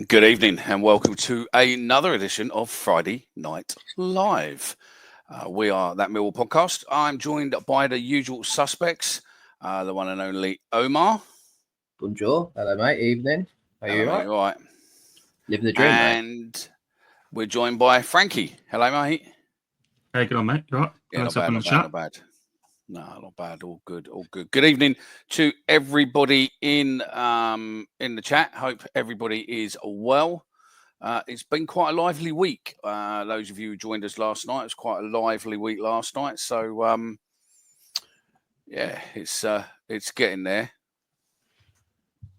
Good evening and welcome to another edition of Friday Night Live. We are That Millwall podcast. I'm joined by the usual suspects, the one and only Omar. Bonjour. Hello, mate. Evening. How are you, mate? All right. Living the dream, and we're joined by Frankie. Hello, mate. Hey, good on, mate. You all right? Yeah, not bad. No, not bad. All good. Good evening to everybody in the chat. Hope everybody is well. It's been quite a lively week. Those of you who joined us last night, it was quite a lively week last night. So, yeah, it's getting there.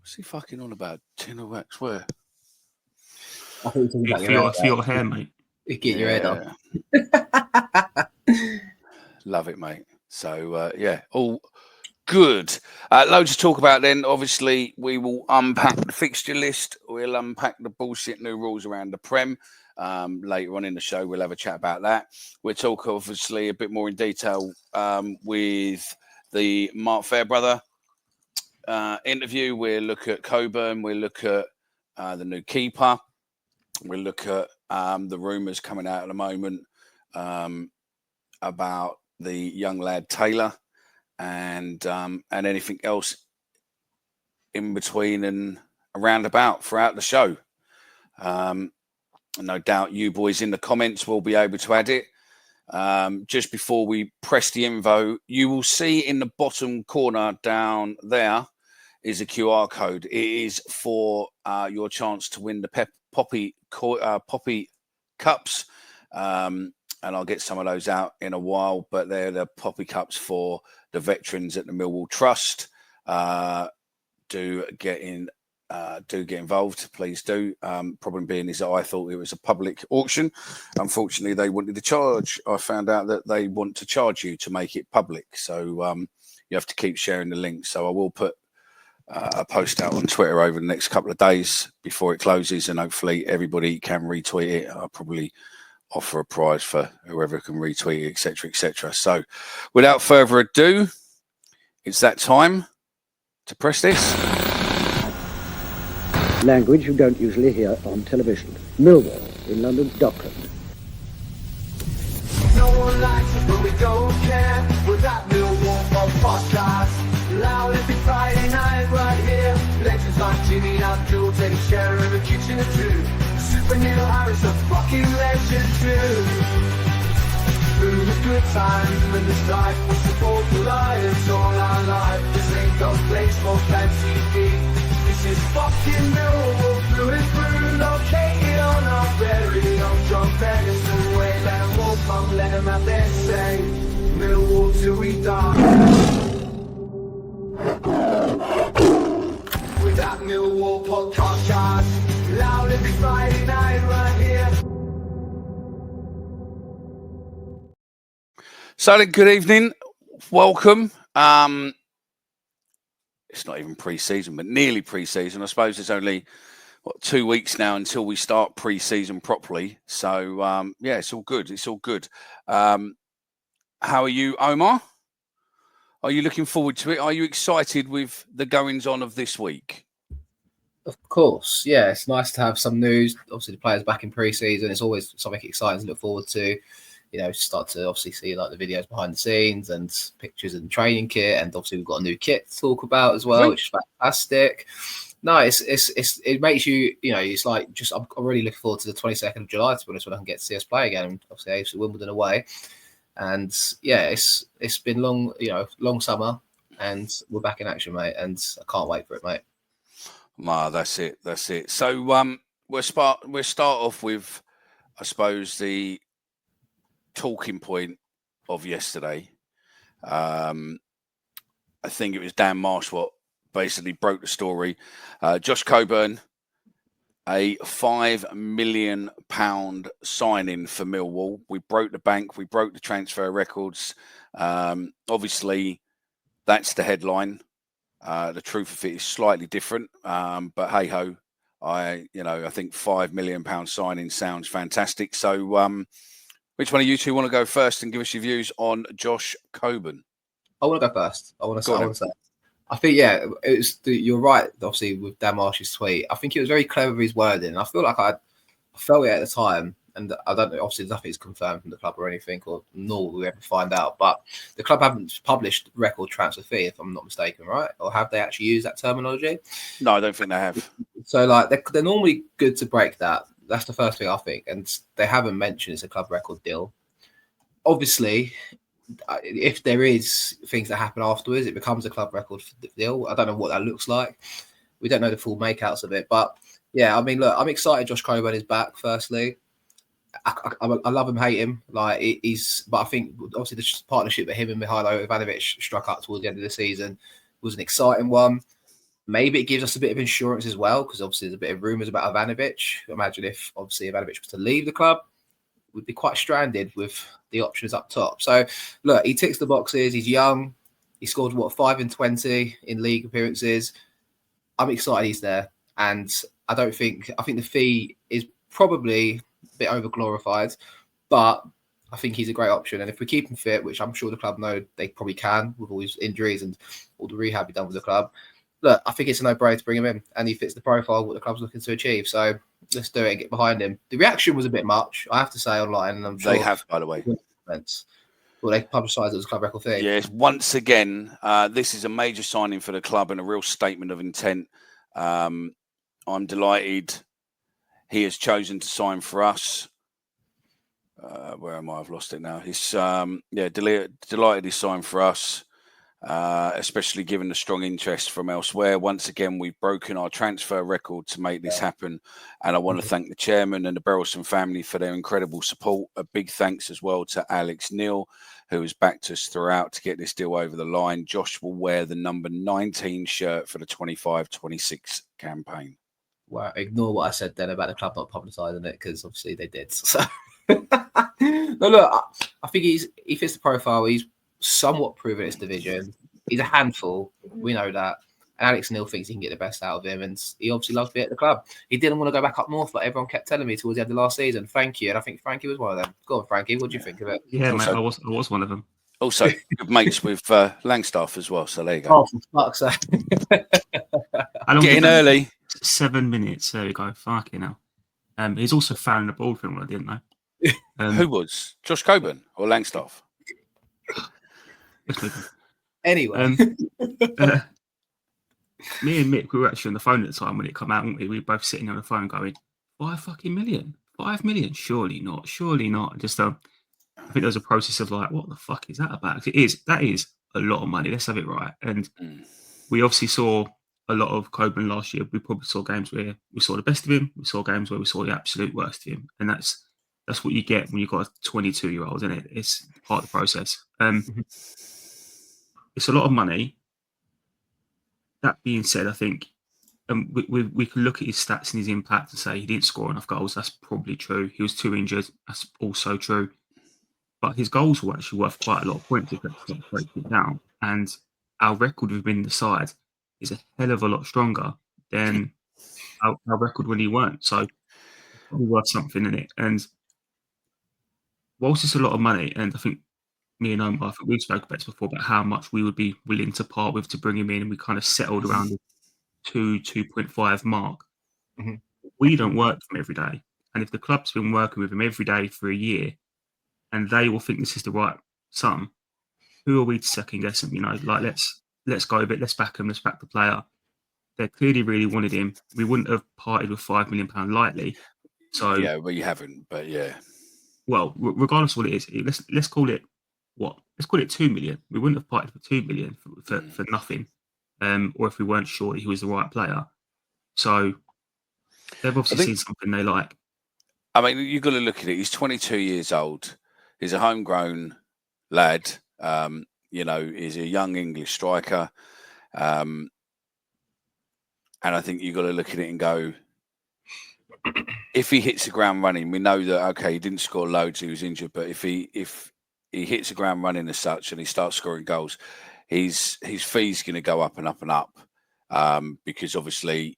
What's he fucking on about? Tin of wax where? I think for your hair, mate. You get your head up. Love it, mate. So, yeah, all good. Loads to talk about then. Obviously, we will unpack the fixture list. We'll unpack the bullshit new rules around the Prem. Later on in the show, we'll have a chat about that. We'll talk, obviously, a bit more in detail with the Mark Fairbrother interview. We'll look at Coburn. We'll look at the new keeper. We'll look at the rumours coming out at the moment about the young lad Taylor and anything else in between and around about throughout the show. No doubt you boys in the comments will be able to add it. Just before we press the info, you will see in the bottom corner down there is a QR code. It is for your chance to win the Poppy Cups. And I'll get some of those out in a while, but they're the Poppy Cups for the veterans at the Millwall Trust. Do get involved, please do. Problem being is that I thought it was a public auction. Unfortunately, they wanted to charge. I found out that they want to charge you to make it public. So you have to keep sharing the link. So I will put a post out on Twitter over the next couple of days before it closes, and hopefully everybody can retweet it. I'll probably offer a prize for whoever can retweet it, etc., etc. So, without further ado, it's that time to press this. Language you don't usually hear on television. Millwall in London's Dockland. No one likes us, but we don't care. We're that Millwall podcast. Loud every Friday night right here. Legends like Jimmy Abdul take a share in the kitchen of two. Super Neil Harris, a fucking legend too. Through the good times when this life was support the Lions all our life. This ain't no place for fancy feet. This is fucking Millwall through and through. Located on our very own John Ferguson way. Let them all come, let them have their say. Millwall till we die. With that Millwall podcast, guys. Loud every Friday night right here. So then, good evening. Welcome. It's not even pre-season, but nearly pre-season. I suppose it's only 2 weeks now until we start pre-season properly. So yeah, it's all good. It's all good. How are you, Omar? Are you looking forward to it? Are you excited with the goings-on of this week? Of course, yeah. It's nice to have some news. Obviously, the players back in pre-season. It's always something exciting to look forward to. You know, start to obviously see like the videos behind the scenes and pictures and training kit. And obviously, we've got a new kit to talk about as well, which is fantastic. No, it makes you, you know, it's like just I'm really looking forward to the 22nd of July, to be honest, when I can get to see us play again. Obviously, AFC Wimbledon away. And yeah, it's been long summer, and we're back in action, mate. And I can't wait for it, mate. That's it. So we'll start off with, I suppose, the talking point of yesterday. I think it was Dan Marsh what basically broke the story. Josh Coburn, a £5 million signing for Millwall. We broke the bank. We broke the transfer records. Obviously, that's the headline. The truth of it is slightly different. But hey ho, I think £5 million signing sounds fantastic. So, which one of you two want to go first and give us your views on Josh Coburn? I want to go first. I want to say I think, yeah, you're right, obviously, with Dan Marsh's tweet. I think it was very clever with his wording. I feel like I felt it at the time, and I don't know, obviously, nothing's confirmed from the club or anything, or nor will we ever find out. But the club haven't published record transfer fee, if I'm not mistaken, right? Or have they actually used that terminology? No, I don't think they have. So, like, they're normally good to break that. That's the first thing I think. And they haven't mentioned it's a club record deal. Obviously, if there is things that happen afterwards, it becomes a club record deal. I don't know what that looks like. We don't know the full makeouts of it. But, yeah, I mean, look, I'm excited Josh Coburn is back, firstly. I love him, hate him. But I think, obviously, the partnership that him and Mihailo Ivanovic struck up towards the end of the season was an exciting one. Maybe it gives us a bit of insurance as well, because obviously there's a bit of rumours about Ivanovic. Imagine if, obviously, Ivanovic was to leave the club, we'd be quite stranded with the options up top. So, look, he ticks the boxes. He's young. He scored, 5 in 20 in league appearances. I'm excited he's there. And I think the fee is probably a bit over-glorified, but I think he's a great option. And if we keep him fit, which I'm sure the club know they probably can with all his injuries and all the rehab he's done with the club, look, I think it's a no-brainer to bring him in, and he fits the profile of what the club's looking to achieve. So let's do it and get behind him. The reaction was a bit much, I have to say, online, and I'm sure They have, by the way. Well, they publicised it as a club record thing. Yes, once again, this is a major signing for the club and a real statement of intent. I'm delighted he has chosen to sign for us. Where am I? I've lost it now. He's delighted he signed for us. Especially given the strong interest from elsewhere. Once again, we've broken our transfer record to make this happen. And I want to thank the chairman and the Berylson family for their incredible support. A big thanks as well to Alex Neil, who has backed us throughout to get this deal over the line. Josh will wear the number 19 shirt for the 25-26 campaign. Well, ignore what I said then about the club not publicising it, because obviously they did. So, no, look, I think he fits the profile. He's somewhat proven its division. He's a handful. We know that. And Alex Neil thinks he can get the best out of him, and he obviously loves to be at the club. He didn't want to go back up north, like everyone kept telling me towards the end of last season. Thank you. And I think Frankie was one of them. Go on, Frankie. What do you think of it? Yeah, Also, mate, I was one of them. Also, good mates with Langstaff as well. So there you go. Oh, for fuck's sake. Getting early. 7 minutes. There we go. Fucking hell. He's also fouling the ball for him, I didn't know. Who was? Josh Coburn or Langstaff? Anyway. Me and Mick, we were actually on the phone at the time when it came out, weren't we? We were both sitting on the phone going, 5 fucking million? 5 million? Surely not. Surely not. Just, I think there was a process of like, what the fuck is that about? That is a lot of money. Let's have it right. And we obviously saw a lot of Coburn last year. We probably saw games where we saw the best of him. We saw games where we saw the absolute worst of him. And that's what you get when you've got a 22-year-old, isn't it? It's part of the process. It's a lot of money. That being said, I think we can look at his stats and his impact and say he didn't score enough goals. That's probably true. He was too injured. That's also true. But his goals were actually worth quite a lot of points if you break it down. And our record with him in the side is a hell of a lot stronger than our record when he weren't. So it's probably worth something in it. And whilst it's a lot of money, and I think me and Omar, I think we've spoken about this before, about how much we would be willing to part with to bring him in, and we kind of settled around the 2.5 mark. Mm-hmm. We don't work for him every day. And if the club's been working with him every day for a year, and they will think this is the right sum, who are we to second guess him? You know, like let's go a bit, let's back him, let's back the player. They clearly really wanted him. We wouldn't have parted with £5 million lightly. So yeah, well, you haven't, but yeah. Well, regardless of what it is, let's call it what? Let's call it 2 million. We wouldn't have parted for 2 million for nothing, or if we weren't sure that he was the right player. So they've obviously seen something they like. I mean, you've got to look at it. He's 22 years old. He's a homegrown lad. You know, he's a young English striker. And I think you've got to look at it and go, if he hits the ground running, we know that, okay, he didn't score loads, he was injured, but if he hits the ground running as such and he starts scoring goals, his fee's going to go up and up and up, because obviously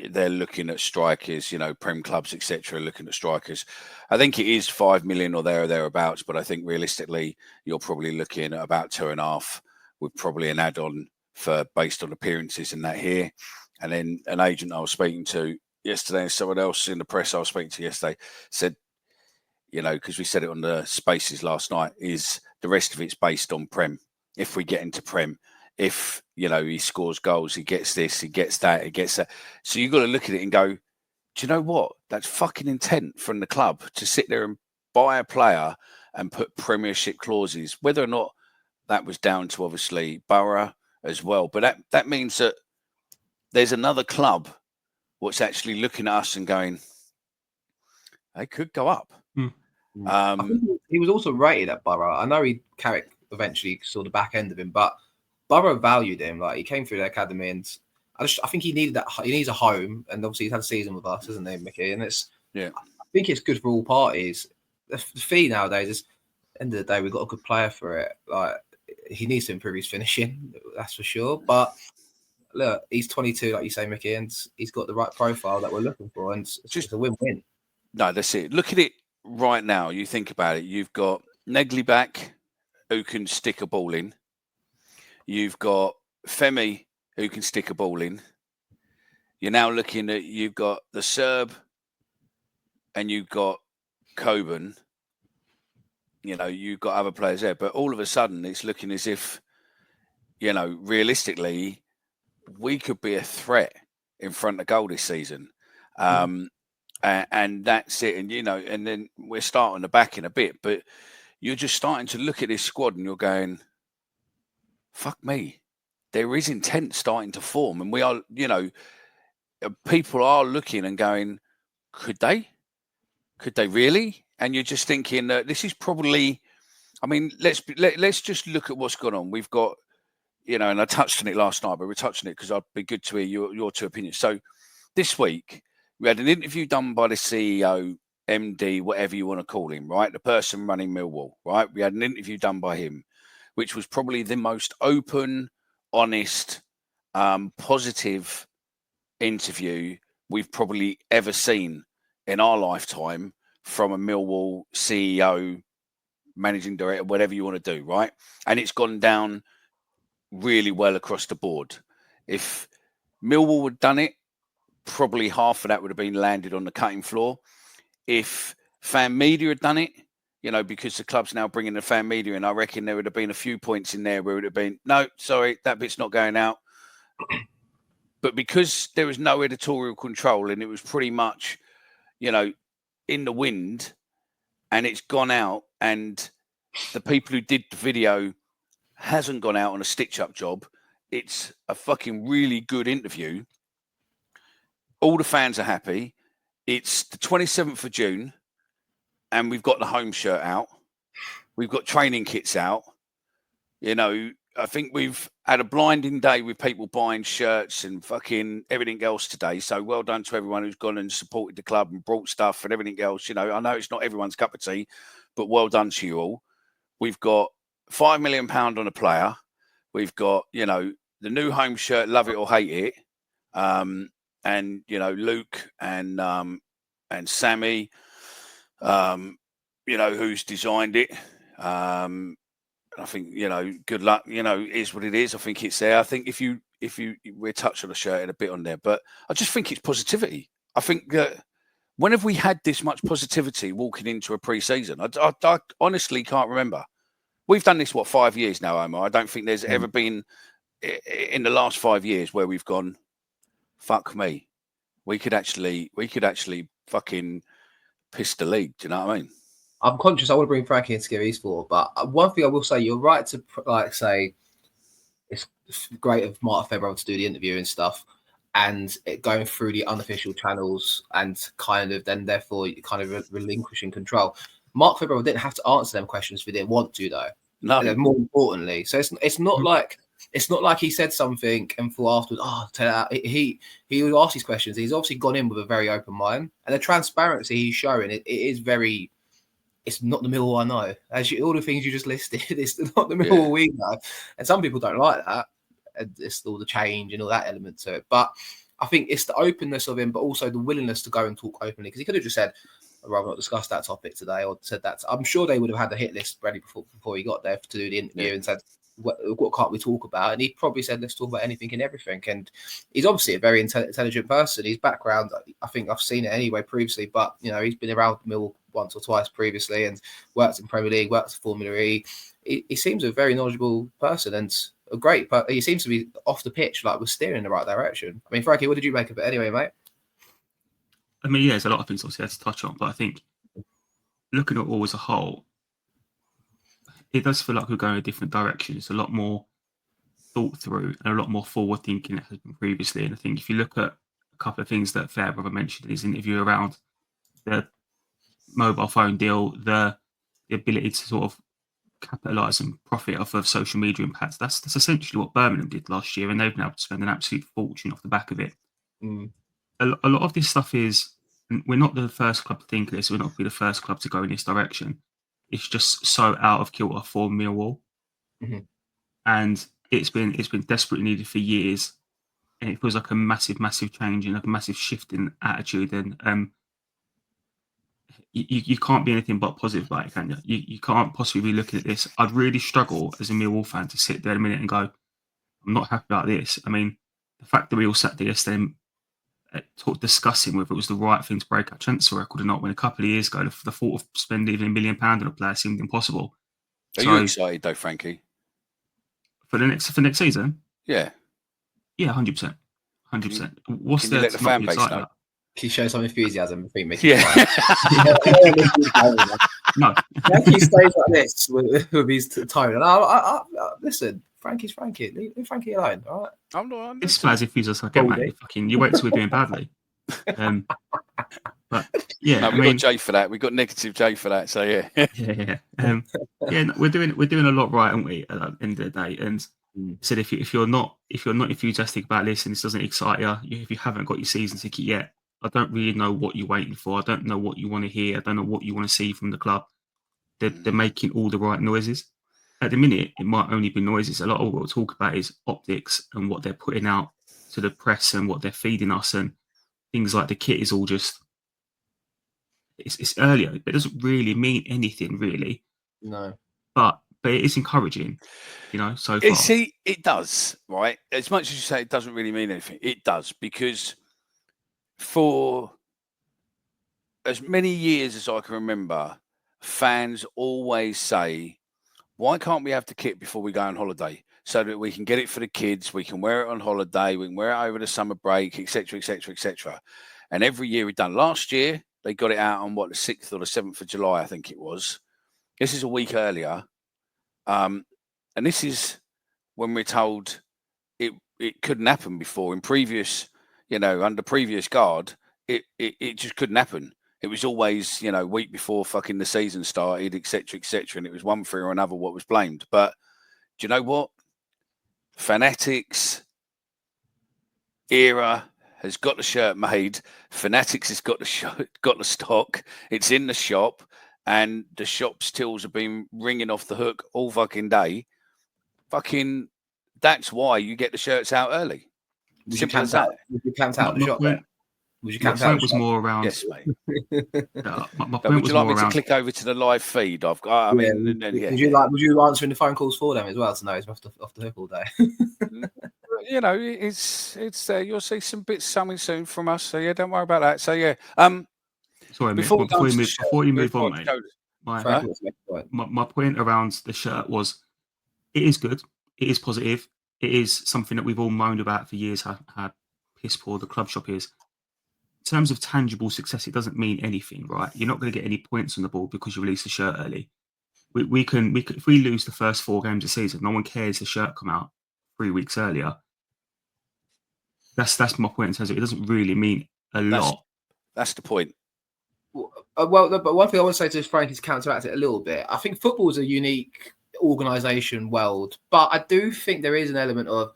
they're looking at strikers, you know, Prem clubs, etc., looking at strikers. I think it is 5 million or thereabouts, but I think realistically you're probably looking at about 2.5 with probably an add-on for based on appearances and that here. And then an agent I was speaking to yesterday and someone else in the press I was speaking to yesterday said, you know, because we said it on the Spaces last night, is the rest of it's based on Prem. If we get into Prem, if, you know, he scores goals, he gets this, he gets that, he gets that. So you've got to look at it and go, do you know what? That's fucking intent from the club to sit there and buy a player and put Premiership clauses, whether or not that was down to obviously Borough as well. But that means that there's another club what's actually looking at us and going, they could go up. I think he was also rated at Borough. I know Carrick eventually saw the back end of him, but Borough valued him. Like, he came through the academy, and I think he needed that. He needs a home, and obviously he's had a season with us, hasn't he, Mickey? And I think it's good for all parties. The fee nowadays is, at the end of the day, we've got a good player for it. Like, he needs to improve his finishing, that's for sure. But look, he's 22, like you say, Mickey, and he's got the right profile that we're looking for, and it's just a win-win. No, that's it. Look at it right now. You think about it. You've got Negley back, who can stick a ball in. You've got Femi, who can stick a ball in. You're now looking at, you've got the Serb and you've got Coburn. You know, you've got other players there. But all of a sudden, it's looking as if, you know, realistically, we could be a threat in front of goal this season. And that's it. And, you know, and then we're starting the back in a bit. But you're just starting to look at this squad and you're going, fuck me. There is intent starting to form. And we are, you know, people are looking and going, could they? Could they really? And you're just thinking that this is probably, I mean, let's just look at what's gone on. We've got, you know, and I touched on it last night, but we're touching it because I'd be good to hear your two opinions. So this week, we had an interview done by the CEO, MD, whatever you want to call him, right? The person running Millwall, right? We had an interview done by him, which was probably the most open, honest, positive interview we've probably ever seen in our lifetime from a Millwall CEO, managing director, whatever you want to do, right? And it's gone down really well across the board. If Millwall had done it, probably half of that would have been landed on the cutting floor. If fan media had done it, you know, because the club's now bringing the fan media in, I reckon there would have been a few points in there where it would have been, no, sorry, that bit's not going out. But because there was no editorial control and it was pretty much, you know, in the wind, and it's gone out, and the people who did the video hasn't gone out on a stitch-up job. It's a fucking really good interview. All the fans are happy. It's the 27th of June, and we've got the home shirt out. We've got training kits out. You know, I think we've had a blinding day with people buying shirts and fucking everything else today. So well done to everyone who's gone and supported the club and brought stuff and everything else. You know, I know it's not everyone's cup of tea, but well done to you all. We've got £5 million on a player. We've got, you know, the new home shirt, love it or hate it. And, you know, Luke and Sammy, you know, who's designed it. I think, you know, good luck, you know, is what it is. I think it's there. I think if you we're touched on the shirt and a bit on there, but I just think it's positivity. I think that when have we had this much positivity walking into a pre-season? I honestly can't remember. We've done this, 5 years now, Omar. I don't think there's ever been in the last 5 years where we've gone, fuck me. We could actually fucking piss the league. Do you know what I mean? I'm conscious I want to bring Frankie in to give his thought, but one thing I will say, you're right to say it's great of Mark Fairbrother to do the interview and stuff, and it going through the unofficial channels and kind of then therefore kind of relinquishing control. Mark Fairbrother didn't have to answer them questions if he didn't want to, though. No. And more importantly, so it's not like he said something and thought afterwards, he will ask these questions. He's obviously gone in with a very open mind, and the transparency he's showing it is very. It's not the Millwall I know. All the things you just listed, it's not the Millwall we know. And some people don't like that. And it's all the change and all that element to it. But I think it's the openness of him, but also the willingness to go and talk openly. Because he could have just said, I'd rather not discuss that topic today, or said that. I'm sure they would have had the hit list ready before he got there to do the interview and said, what can't we talk about? And he probably said, let's talk about anything and everything. And he's obviously a very intelligent person. His background, I think I've seen it anyway previously, but he's been around Mill once or twice previously and worked in Premier League, worked in Formula E. He seems a very knowledgeable person and a great, but he seems to be off the pitch, like we're steering in the right direction. I mean, Frankie, what did you make of it anyway, mate? I mean, yeah, there's a lot of things obviously I had to touch on, but I think looking at it all as a whole, it does feel like we're going a different direction. It's a lot more thought through and a lot more forward thinking than it has been previously. And I think if you look at a couple of things that Fairbrother mentioned in his interview around the mobile phone deal, the ability to sort of capitalise and profit off of social media impacts, that's essentially what Birmingham did last year, and they've been able to spend an absolute fortune off the back of it. A lot of this stuff is, we're not the first club to think of this, we're not be the first club to go in this direction. It's just so out of kilter for Millwall. And it's been desperately needed for years, and it feels like a massive change and like a massive shift in attitude. And you can't be anything but positive about it, can you? You can't possibly be looking at this. I'd really struggle as a Millwall fan to sit there a minute and go, I'm not happy about this. I mean, the fact that we all sat there yesterday discussing whether it was the right thing to break our transfer record or not, when a couple of years ago the thought of spending even £1 million on a player seemed impossible. Are you excited though, Frankie? For next season? Yeah. Yeah, 100%. 100%. What's can you let the fan base know? Can you show some enthusiasm between me? Yeah. No. Frankie stays like this with his tone. And I listen, Frankie's Frankie. Leave Frankie alone, all right? I'm not. It's as if he's just like, mate, you wait till we're doing badly. But yeah, no, got J for that. We got negative J for that. So yeah. We're doing a lot right, aren't we? At the end of the day, and said if you're not enthusiastic about this and this doesn't excite you, if you haven't got your season ticket yet, I don't really know what you're waiting for. I don't know what you want to hear. I don't know what you want to see from the club. They're making all the right noises. At the minute, it might only be noises. A lot of what we'll talk about is optics and what they're putting out to the press and what they're feeding us, and things like the kit is all just it's earlier. It doesn't really mean anything, really. No. But it is encouraging, so far. See, it does, right? As much as you say it doesn't really mean anything, it does, because for as many years as I can remember, fans always say, why can't we have the kit before we go on holiday so that we can get it for the kids, we can wear it on holiday, we can wear it over the summer break, etc., etc., etc. And every year we've done. Last year, they got it out on, the 6th or the 7th of July, I think it was. This is a week earlier. And this is when we're told it couldn't happen before. In previous, under previous guard, it just couldn't happen. It was always, week before fucking the season started, etc., etc. And it was one thing or another what was blamed. But do you know what? Fanatics era has got the shirt made. Fanatics has got the stock. It's in the shop, and the shop's tills have been ringing off the hook all fucking day. Fucking, that's why you get the shirts out early. Would you camp out the shop there? Would you camp my out? point was more around. Yes, mate. My point would was you like more me around. to click over to the live feed? Would you answering the phone calls for them as well to know he's off the hook all day? It's you'll see some bits coming soon from us. So yeah, don't worry about that. So yeah. Sorry, before you move on, mate. My point around the shirt was, it is good. It is positive. It is something that we've all moaned about for years. How piss poor the club shop is. In terms of tangible success, it doesn't mean anything, right? You're not going to get any points on the board because you release the shirt early. We can if we lose the first 4 games of the season, no one cares the shirt come out 3 weeks earlier. That's my point in terms of it doesn't really mean a lot. That's the point. But one thing I want to say to Frank is counteract it a little bit. I think football is a unique organisation world, but I do think there is an element of,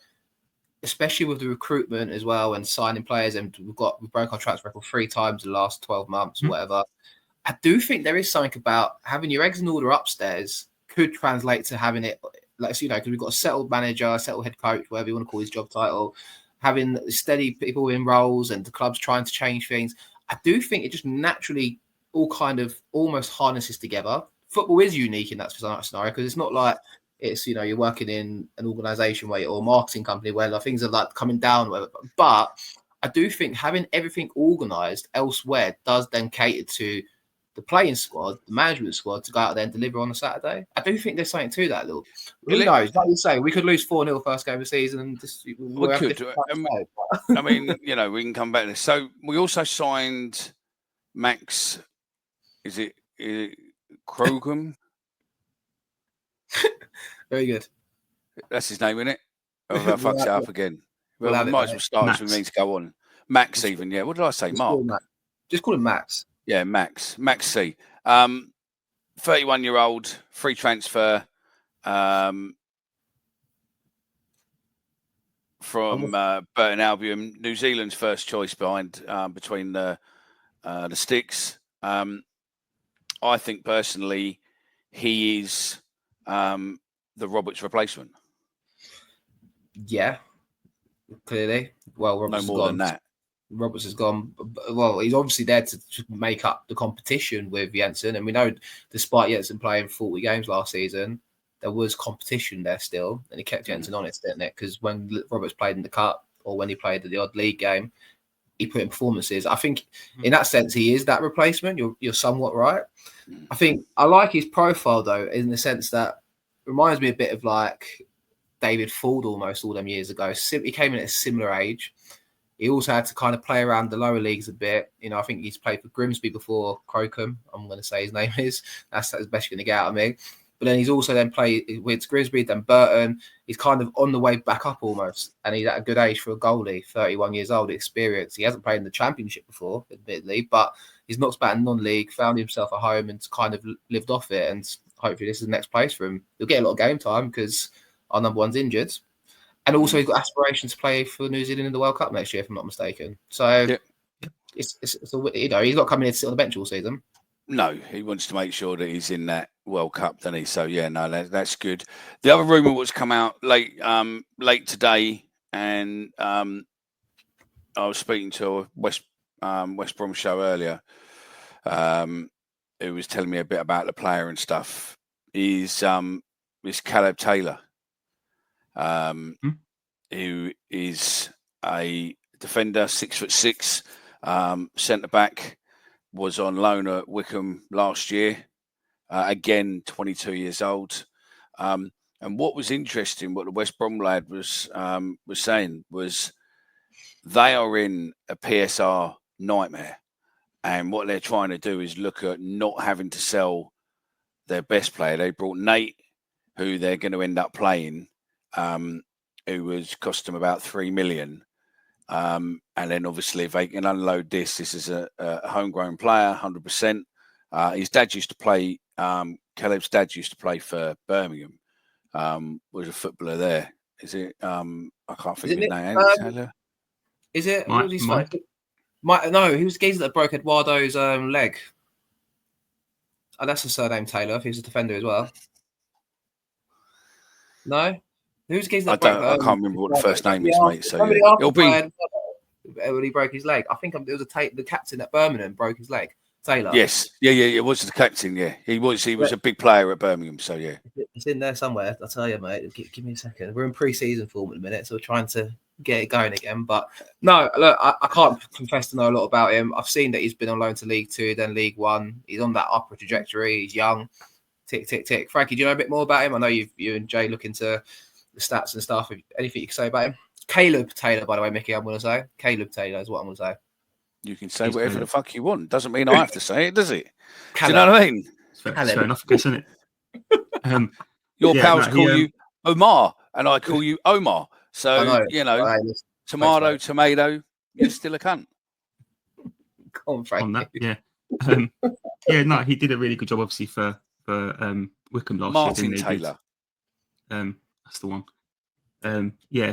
especially with the recruitment as well and signing players, and we broke our transfer record 3 times in the last 12 months or whatever. I do think there is something about having your eggs in order upstairs could translate to having it, because we've got a settled manager, a settled head coach, whatever you want to call his job title, having steady people in roles and the club's trying to change things. I do think it just naturally all kind of almost harnesses together. Football is unique in that scenario because it's not like it's, you know, you're working in an organisation where or a marketing company where like, things are like coming down. But I do think having everything organised elsewhere does then cater to the playing squad, the management squad, to go out there and deliver on a Saturday. I do think there's something to that, little. Who knows? Like you say, we could lose 4-0 first game of the season, and just we could. I mean, you know, we can come back to this. So we also signed Max. Is it Crocombe? Very good. That's his name, isn't it? Or have I fucked it up again? Well, we might as well start as we need to go on. Max, even, yeah. What did I say, Mark? Just call him Max. Yeah, Max. Max C. 31-year-old, free transfer from Burton Albion, New Zealand's first choice behind between the sticks. I think personally, he is the Roberts replacement. Yeah, clearly. Well, Roberts no more than that. Roberts has gone. Well, he's obviously there to make up the competition with Jensen, and we know despite Jensen playing 40 games last season, there was competition there still, and he kept Jensen honest, didn't it? Because when Roberts played in the cup or when he played the odd league game, he put in performances. I think in that sense he is that replacement. You're somewhat right. I think I like his profile though, in the sense that reminds me a bit of like David Ford almost all them years ago. He came in at a similar age. He also had to kind of play around the lower leagues a bit. You know, I think he's played for Grimsby before Crocombe, I'm going to say his name is. That's as best you're going to get out of me. But then he's also then played with Grimsby, then Burton. He's kind of on the way back up almost. And he's at a good age for a goalie, 31 years old, experience. He hasn't played in the Championship before, admittedly, but he's not spat in non-league, found himself a home and kind of lived off it. And hopefully this is the next place for him. He'll get a lot of game time because our number one's injured. And also he's got aspirations to play for New Zealand in the World Cup next year, if I'm not mistaken. So it's you know, he's not coming in to sit on the bench all season. No, he wants to make sure that he's in that World Cup, doesn't he? So yeah, no, that's good. The other rumour was come out late today, and I was speaking to a West Brom show earlier, who was telling me a bit about the player and stuff. Is Caleb Taylor, who is a defender, 6'6", centre back. Was on loan at Wycombe last year. Again, 22 years old. And what was interesting, what the West Brom lad was saying was they are in a PSR nightmare. And what they're trying to do is look at not having to sell their best player. They brought Nate, who they're going to end up playing, who was cost them about 3 million. And then obviously if they can unload this is a homegrown player, 100%. His dad used to play, Caleb's dad used to play for Birmingham, was a footballer there. Is it, I can't think of his name. Taylor? Is it? Mike? No, he was the geezer that broke Eduardo's leg. Oh, that's his surname, Taylor. He was a defender as well. No? Who's the geezer that I can't remember what the first name is, mate. So yeah. It'll be when he broke his leg. I think it was the captain at Birmingham broke his leg. Taylor. Yes, yeah. It was the captain. Yeah, he was a big player at Birmingham. So yeah, it's in there somewhere. I'll tell you, mate. Give me a second. We're in pre-season form at the minute, so we're trying to get it going again. But no, look, I can't confess to know a lot about him. I've seen that he's been on loan to League Two, then League One. He's on that upward trajectory. He's young. Tick, tick, tick. Frankie, do you know a bit more about him? I know you and Jay look into the stats and stuff. Anything you can say about him? Caleb Taylor, by the way, Mickey, I'm going to say. Caleb Taylor is what I'm going to say. You can say whatever the fuck you want. Doesn't mean I have to say it, does it? Do you know what I mean? It's fair enough, isn't it? Your pals call you Omar, and I call you Omar. So, tomato, you're still a cunt. Go on, Frank. On that, yeah. He did a really good job, obviously, for Wycombe last Martin year. Taylor. That's the one.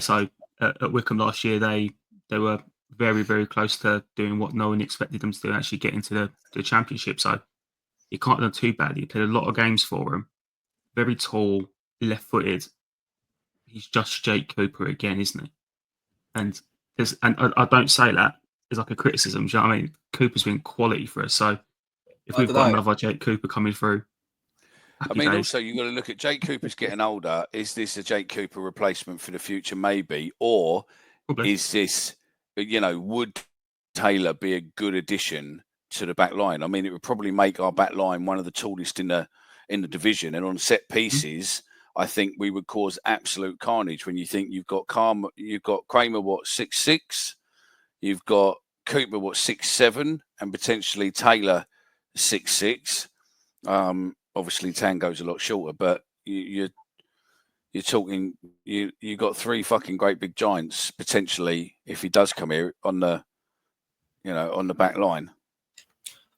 So at Wycombe last year, they were very, very close to doing what no one expected them to do, actually get into the Championship. So he can't have done too badly. He played a lot of games for him. Very tall, left-footed. He's just Jake Cooper again, isn't he? And I don't say that as like a criticism. Do you know what I mean? Cooper's been quality for us. So if we've got another Jake Cooper coming through, I mean, also you've got to look at Jake Cooper's getting older. Is this a Jake Cooper replacement for the future? Maybe, or Probably. is this, would Taylor be a good addition to the back line? I mean, it would probably make our back line one of the tallest in the division, and on set pieces, I think we would cause absolute carnage. When you think you've got Kramer, what 6'6", you've got Cooper, what 6'7", and potentially Taylor 6'6". Obviously, Tango's a lot shorter, but you're talking you got three fucking great big giants potentially if he does come here on the back line.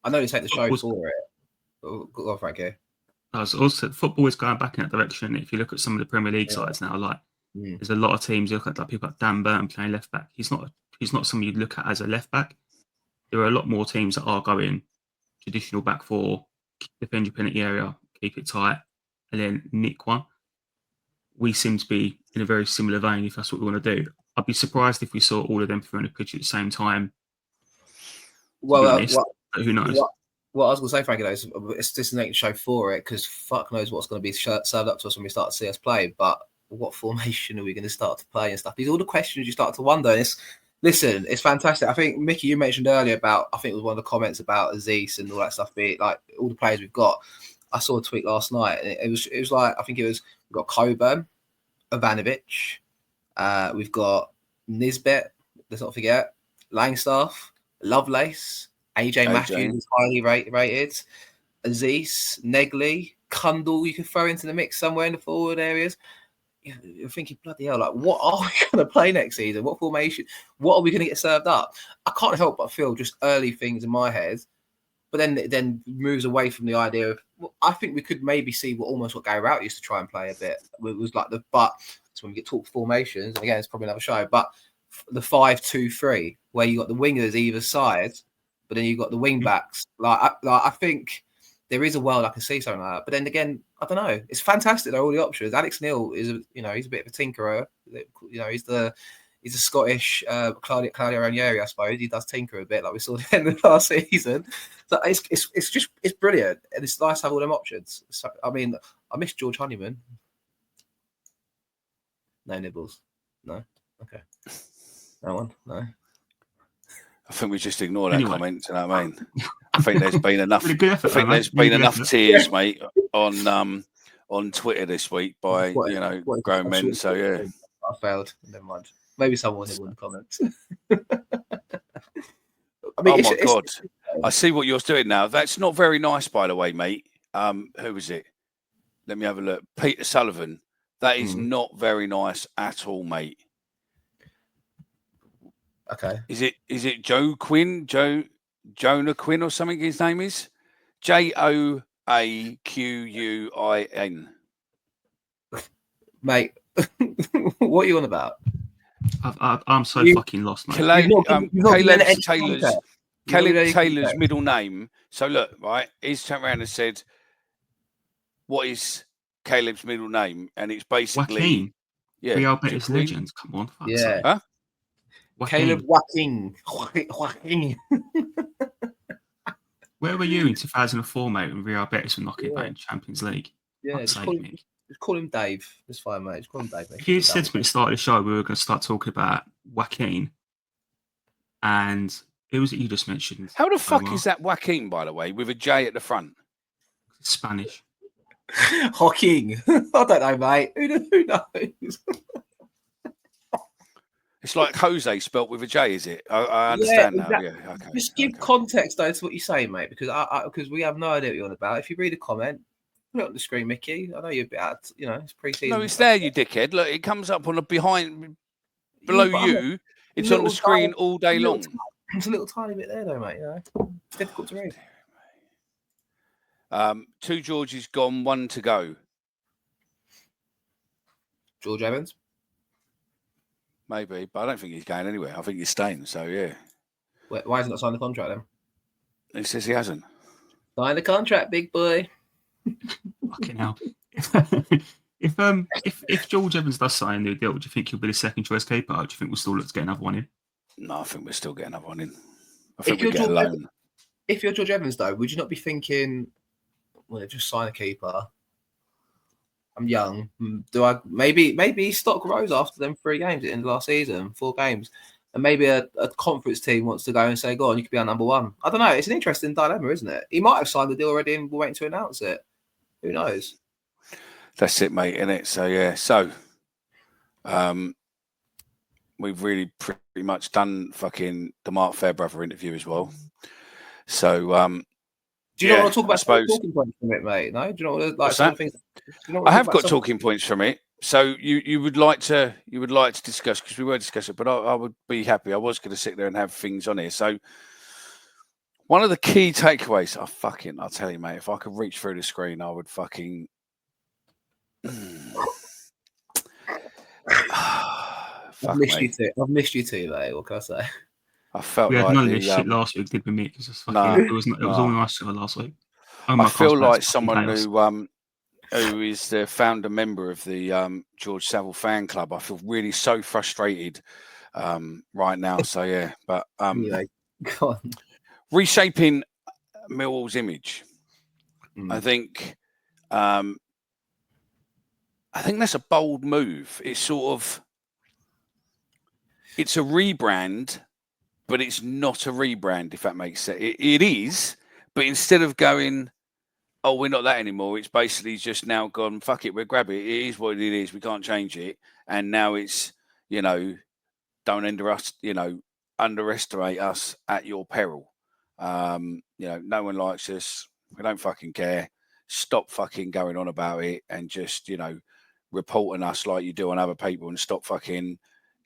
I know they take the show for it. Go on, Frankie. Also, football is going back in that direction. If you look at some of the Premier League sides now, there's a lot of teams. You look at people like Dan Burton playing left back. He's not someone you'd look at as a left back. There are a lot more teams that are going traditional back four, defend your penalty area, keep it tight, and then nick one. We seem to be in a very similar vein if that's what we want to do. I'd be surprised if we saw all of them through on the pitch at the same time. Well, but who knows? What I was going to say, Frankie, though, is this isn't a show for it because fuck knows what's going to be served up to us when we start to see us play. But what formation are we going to start to play and stuff? These are all the questions you start to wonder. And listen, it's fantastic. I think, Mickey, you mentioned earlier about, I think it was one of the comments about Aziz and all that stuff, be it like all the players we've got. I saw a tweet last night. And it was like, I think it was, we've got Coburn, Ivanovic, we've got Nisbet, let's not forget, Langstaff, Lovelace, AJ Matthews is highly rated, Aziz, Negley, Kundle, you can throw into the mix somewhere in the forward areas. You're thinking, bloody hell, like, what are we going to play next season? What formation? What are we going to get served up? I can't help but feel just early things in my head, but then it then moves away from the idea of, well, I think we could maybe see what Gary Rout used to try and play a bit. It was like so when we get talked formations, and again, it's probably another show, but the 5-2-3, where you got the wingers either side, but then you got the wing backs. I think there is a world I can see something like that. But then again, I don't know. It's fantastic. There are all the options. Alex Neil is, he's a bit of a tinkerer. He's a Scottish Claudio Ranieri, I suppose. He does tinker a bit, like we saw at the end of last season. So it's brilliant, and it's nice to have all them options. So, I mean, I miss George Honeyman. No nibbles. No. Okay. No one. No. I think we just ignore that comment. You know what I mean? I think there's been enough. Enough tears, mate, on Twitter this week by grown men. So yeah, I failed. Never mind. Maybe someone will in the comments. I mean, my God, I see what you're doing now. That's not very nice, by the way, mate. Who was it? Let me have a look. Peter Sullivan. That is not very nice at all, mate. Okay. Is it Joe Quinn? Jonah Quinn or something his name is? Joaquin. Mate, what are you on about? I'm so fucking lost, mate. Caleb Taylor's middle name. So look, right, he's turned around and said, what is Caleb's middle name? And it's basically Joaquin. Real Betis legends. Come on. Yeah. Huh? Caleb Joaquin. Where were you in 2004, mate, when Real Betis were knocking about in Champions League? Yeah, just call him Dave. It's fine, mate. Just call him Dave. Mate. If you said to me at the start of the show we were going to start talking about Joaquin, and who was it you just mentioned? How the fuck is that Joaquin, by the way, with a J at the front? It's Spanish. Joaquin. I don't know, mate. Who knows? It's like Jose spelt with a J, is it? I understand now. Yeah, okay. Just give context though to what you're saying, mate, because we have no idea what you're on about. If you read a comment, put it on the screen, Mickey. I know you're a bit out, it's pre-season. No, it's there, you dickhead. Look, it comes up on the below you. It's on the screen all day long. It's a little tiny bit there, though, mate. It's difficult to read. 2 Georges gone, 1 to go. George Evans. Maybe, but I don't think he's going anywhere. I think he's staying. So yeah. Why hasn't he signed the contract then? He says he hasn't. Sign the contract, big boy. Fucking hell. If George Evans does sign a new deal, do you think he'll be the second choice keeper? Or do you think we'll still look to get another one in? No, I think we're still getting another one in. I think we'll get a loan. If you're George Evans, though, would you not be thinking, well, just sign a keeper I'm young. Do I maybe stock rose after them 3 games in the last season, 4 games, and maybe a conference team wants to go and say, "Go on, you could be our number one." I don't know. It's an interesting dilemma, isn't it? He might have signed the deal already and we're waiting to announce it. Who knows? That's it, mate, innit? So yeah, so we've really pretty much done fucking the Mark Fairbrother interview as well. So do you not want to talk about suppose, talking points from it, mate? No, do you know what like what's some that? of the things? I have got talking points from it. So you would like to discuss, because we were discussing, but I would be happy. I was going to sit there and have things on here. So one of the key takeaways, I'll tell you, mate, if I could reach through the screen, I would fucking. I've missed you too. I've missed you too, mate. What can I say? I felt we had like none of this shit last week, did we, Mick? It was all nice last week. I feel like someone who is the founder member of the George Savile fan club. I feel really so frustrated right now. So yeah, but anyway, go on. Reshaping Millwall's image. I think that's a bold move. It's it's a rebrand, but it's not a rebrand, if that makes sense. It is, but instead of going, "Oh, we're not that anymore," it's basically just now gone, "Fuck it, we'll grab it. It is what it is. We can't change it." And now it's, don't underestimate us at your peril. No one likes us. We don't fucking care. Stop fucking going on about it and just, reporting us like you do on other people, and stop fucking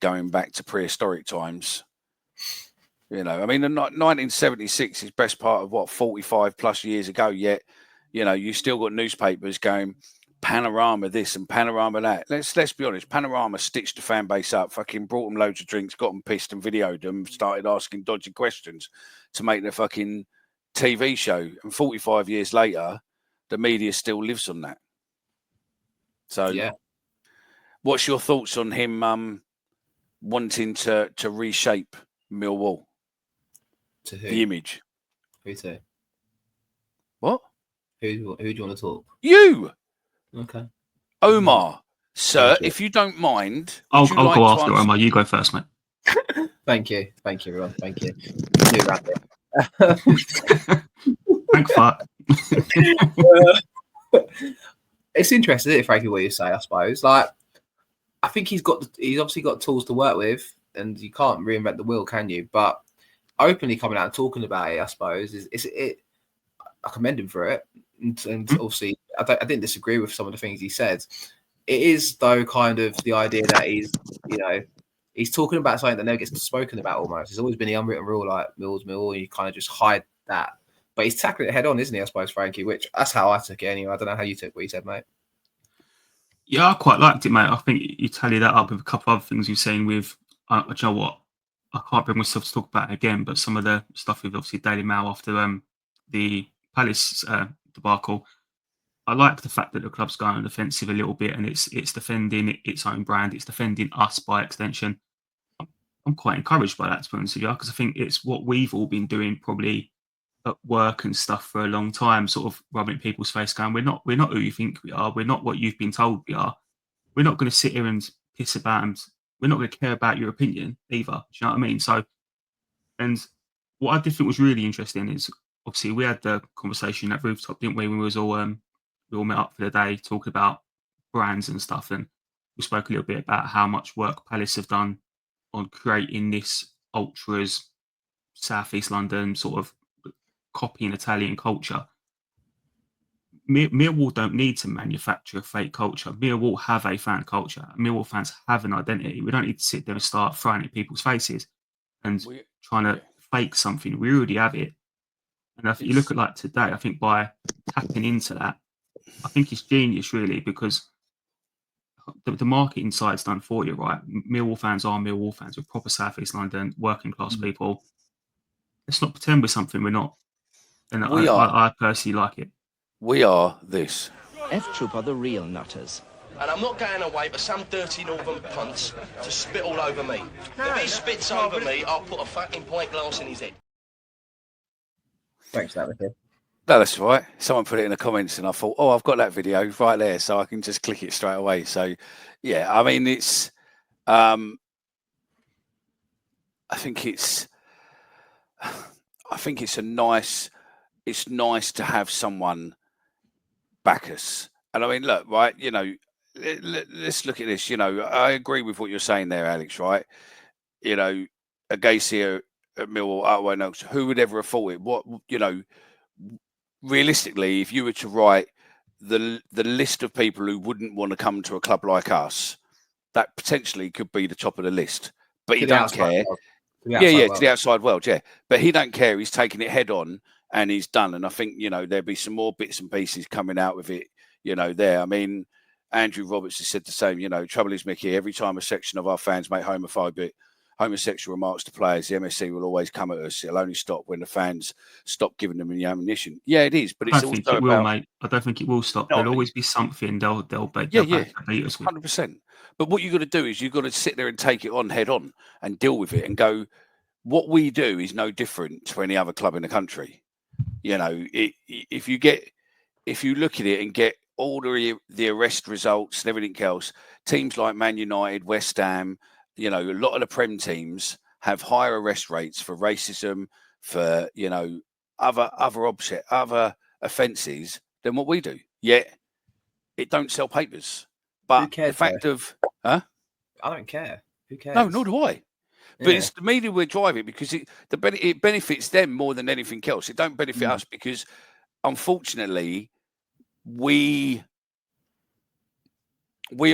going back to prehistoric times. The 1976 is best part of 45 plus years ago, yet, you still got newspapers going Panorama this and Panorama that. Let's be honest, Panorama stitched the fan base up, fucking brought them loads of drinks, got them pissed and videoed them, started asking dodgy questions to make their fucking TV show. And 45 years later, the media still lives on that. So yeah. What's your thoughts on him wanting to reshape Millwall? To who? The image. Who to? What? Who do you want to talk? You. Okay. Omar, sir, if you don't mind. I'll go after Omar. You go first, mate. Thank you, everyone. Thank you. Thank fuck. It's interesting, isn't it, Frankie, what you say, I suppose. Like, I think he's obviously got tools to work with, and you can't reinvent the wheel, can you? But openly coming out and talking about it, I suppose, I commend him for it. And obviously, I didn't disagree with some of the things he said. It is, though, kind of the idea that he's talking about something that never gets spoken about almost. It's always been the unwritten rule, like Mill's Mill, and you kind of just hide that. But he's tackling it head on, isn't he, I suppose, Frankie? Which, that's how I took it anyway. I don't know how you took what he said, mate. Yeah, I quite liked it, mate. I think you tally that up with a couple of other things you're saying with, do you know what? I can't bring myself to talk about it again, but some of the stuff with obviously Daily Mail after the Palace debacle, I like the fact that the club's going on the offensive a little bit, and it's defending its own brand, it's defending us by extension. I'm quite encouraged by that, to be honest with you, because I think it's what we've all been doing probably at work and stuff for a long time, sort of rubbing people's face, going, we're not who you think we are. We're not what you've been told we are. We're not going to sit here and piss about, and we're not going to care about your opinion either. Do you know what I mean? So, and what I did think was really interesting is, obviously, we had the conversation at Rooftop, didn't we? When we all met up for the day, talking about brands and stuff, and we spoke a little bit about how much work Palace have done on creating this ultras, Southeast London sort of copying Italian culture. Millwall don't need to manufacture a fake culture. Millwall have a fan culture. Millwall fans have an identity. We don't need to sit there and start throwing it in people's faces and trying to fake something. We already have it. And if you look at like today, I think by tapping into that, I think it's genius really, because the marketing side's done for you, right? Millwall fans are Millwall fans. We're proper South East London, working class people. Let's not pretend we're something we're not. And I personally like it. We are this. F-Troop are the real nutters. And I'm not going away for some dirty northern punts to spit all over me. If he spits over me, I'll put a fucking pint glass in his head. Thanks for that, Mick. No, that's all right. Someone put it in the comments, and I thought, oh, I've got that video right there, so I can just click it straight away. So, yeah, I mean, it's. I think it's. I think it's nice to have someone back us. And I mean, look, right, let's look at this. I agree with what you're saying there, Alex, right? A Gacy at Millwall, oh, I know, who would ever have thought it? What, realistically, if you were to write the list of people who wouldn't want to come to a club like us, that potentially could be the top of the list. But he don't care. To the outside world, yeah. But he don't care. He's taking it head on and he's done. And I think, there'll be some more bits and pieces coming out with it, there. I mean, Andrew Roberts has said the same, trouble is, Mickey, every time a section of our fans make homosexual remarks to players, the MSC will always come at us. It'll only stop when the fans stop giving them the ammunition. Yeah, it is. But it's I don't think it will, mate. I don't think it will stop. There'll always be something they'll beat us with. 100%. But what you've got to do is you've got to sit there and take it on head on and deal with it and go, what we do is no different to any other club in the country. If you look at it and get all the arrest results and everything else, teams like Man United, West Ham, a lot of the Prem teams have higher arrest rates for racism, for, other offences than what we do. Yet it don't sell papers. But the fact of, I don't care. Who cares? No, nor do I. But it's the media will drive it because it benefits them more than anything else. It don't benefit us because, unfortunately, we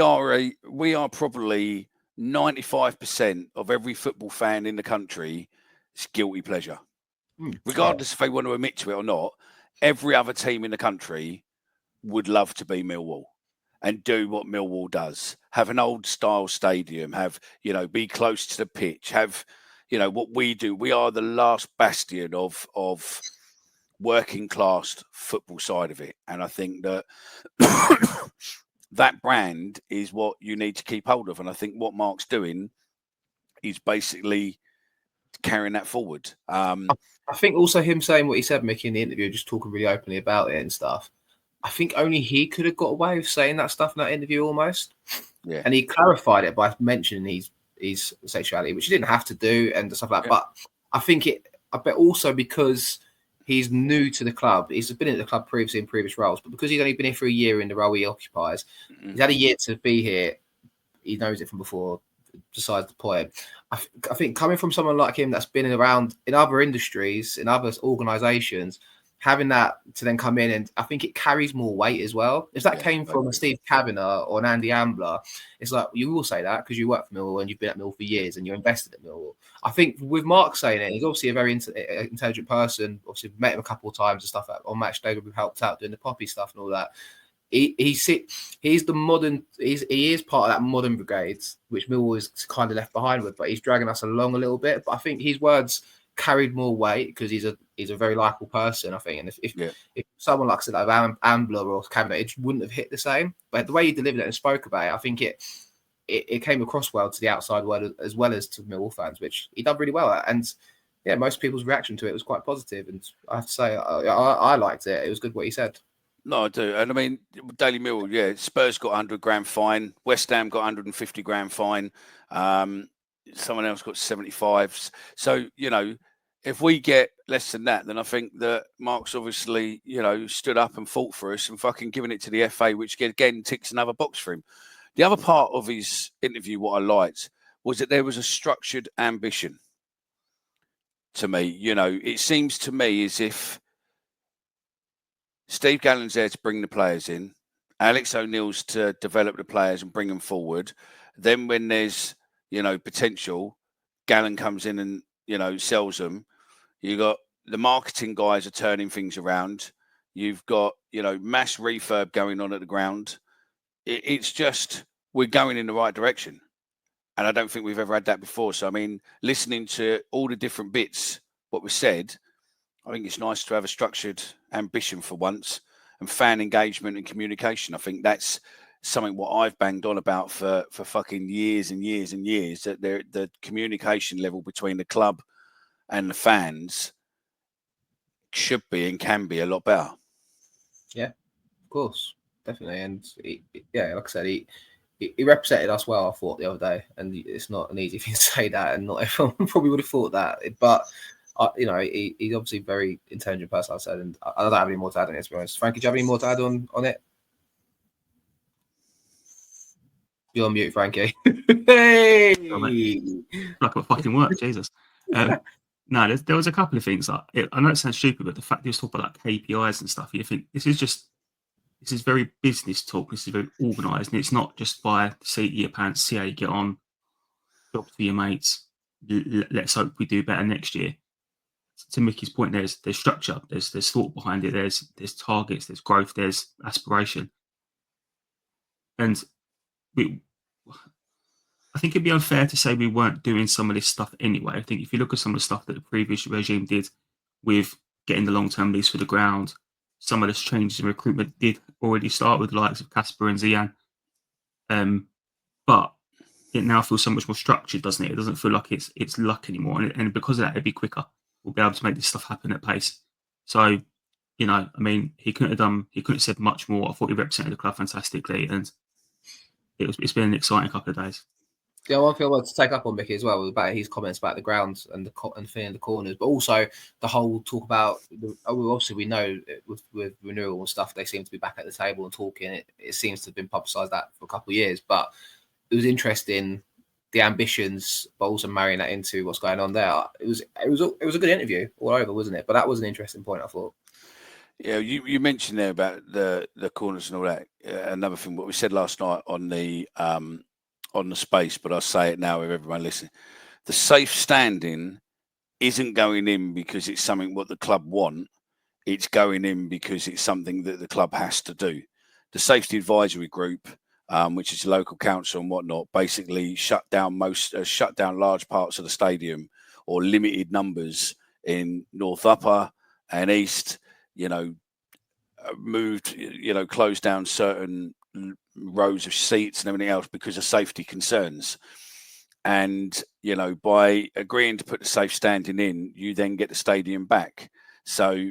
are probably 95% of every football fan in the country's guilty pleasure, regardless if they want to admit to it or not. Every other team in the country would love to be Millwall and do what Millwall does. Have an old style stadium, be close to the pitch, have, what we do. We are the last bastion of working class football side of it. And I think that that brand is what you need to keep hold of. And I think what Mark's doing is basically carrying that forward. I think also him saying what he said, Mick, in the interview, just talking really openly about it and stuff. I think only he could have got away with saying that stuff in that interview almost. Yeah. And he clarified it by mentioning his sexuality, which he didn't have to do and stuff like that. But I bet also because he's new to the club, he's been at the club previously in previous roles, but because he's only been here for a year in the role he occupies, he's had a year to be here. He knows it from before, besides the point. I think coming from someone like him that's been around in other industries, in other organisations, having that to then come in, and I think it carries more weight as well. If that came from a Steve Kavanagh or an Andy Ambler, it's like, you will say that because you work for Millwall and you've been at Millwall for years and you're invested at Millwall. I think with Mark saying it, he's obviously a very intelligent person. Obviously, met him a couple of times and stuff on match day. We've helped out doing the poppy stuff and all that. He is part of that modern brigade, which Millwall is kind of left behind with, but he's dragging us along a little bit. But I think his words carried more weight because he's a very likable person, I think. And if someone like I said, like Ambler or Kavanagh, it wouldn't have hit the same. But the way he delivered it and spoke about it, I think it came across well to the outside world as well as to Millwall fans, which he done really well at. And yeah, most people's reaction to it was quite positive. And I have to say, I liked it. It was good what he said. No, I do. And I mean, Daily Mirror, Spurs got £100,000 fine. West Ham got £150,000 fine. Someone else got 75. So, if we get less than that, then I think that Mark's obviously, stood up and fought for us and fucking given it to the FA, which again ticks another box for him. The other part of his interview, what I liked, was that there was a structured ambition to me. It seems to me as if Steve Gallen's there to bring the players in, Alex O'Neill's to develop the players and bring them forward. Then when there's, potential, Gallen comes in and, sells them. You got the marketing guys are turning things around. You've got, mass refurb going on at the ground. It's just, we're going in the right direction. And I don't think we've ever had that before. So, I mean, listening to all the different bits, what was said, I think it's nice to have a structured ambition for once, and fan engagement and communication. I think that's something what I've banged on about for fucking years and years and years, that the communication level between the club and the fans should be and can be a lot better. Of course, definitely. And like I said, he represented us well, I thought, the other day. And it's not an easy thing to say that, and not everyone probably would have thought that. But he's obviously a very intelligent person, I said, and I don't have any more to add on it, to be honest. Frankie, do you have any more to add on it? You're on mute, Frankie. Hey! Like a fucking work, Jesus. No, there was a couple of things. I know it sounds stupid, but the fact that you talk about like KPIs and stuff, you think this is very business talk. This is very organised, and it's not just by the seat of your pants, see how you get on, job for your mates. Let's hope we do better next year. To Mickey's point, there's structure, there's thought behind it, there's targets, there's growth, there's aspiration, and I think it'd be unfair to say we weren't doing some of this stuff anyway. I think if you look at some of the stuff that the previous regime did with getting the long-term lease for the ground, some of the changes in recruitment did already start with the likes of Casper and Zian. But it now feels so much more structured, doesn't it? It doesn't feel like it's luck anymore. And because of that, it'd be quicker. We'll be able to make this stuff happen at pace. So, he couldn't have said much more. I thought he represented the club fantastically, and it's been an exciting couple of days. Yeah, one thing I wanted to take up on Mickey as well was about his comments about the grounds and filling the corners, but also the whole talk about. Obviously, we know with renewal and stuff, they seem to be back at the table and talking. It seems to have been publicised that for a couple of years, but it was interesting the ambitions, but also marrying that into what's going on there. It was a good interview all over, wasn't it? But that was an interesting point, I thought. Yeah, you mentioned there about the corners and all that. Another thing, what we said last night on the space, but I'll say it now with everyone listening. The safe standing isn't going in because it's something what the club want. It's going in because it's something that the club has to do. The safety advisory group, which is the local council and whatnot, basically shut down large parts of the stadium or limited numbers in North Upper and East. Moved, closed down certain rows of seats and everything else because of safety concerns. And, by agreeing to put the safe standing in, you then get the stadium back. So,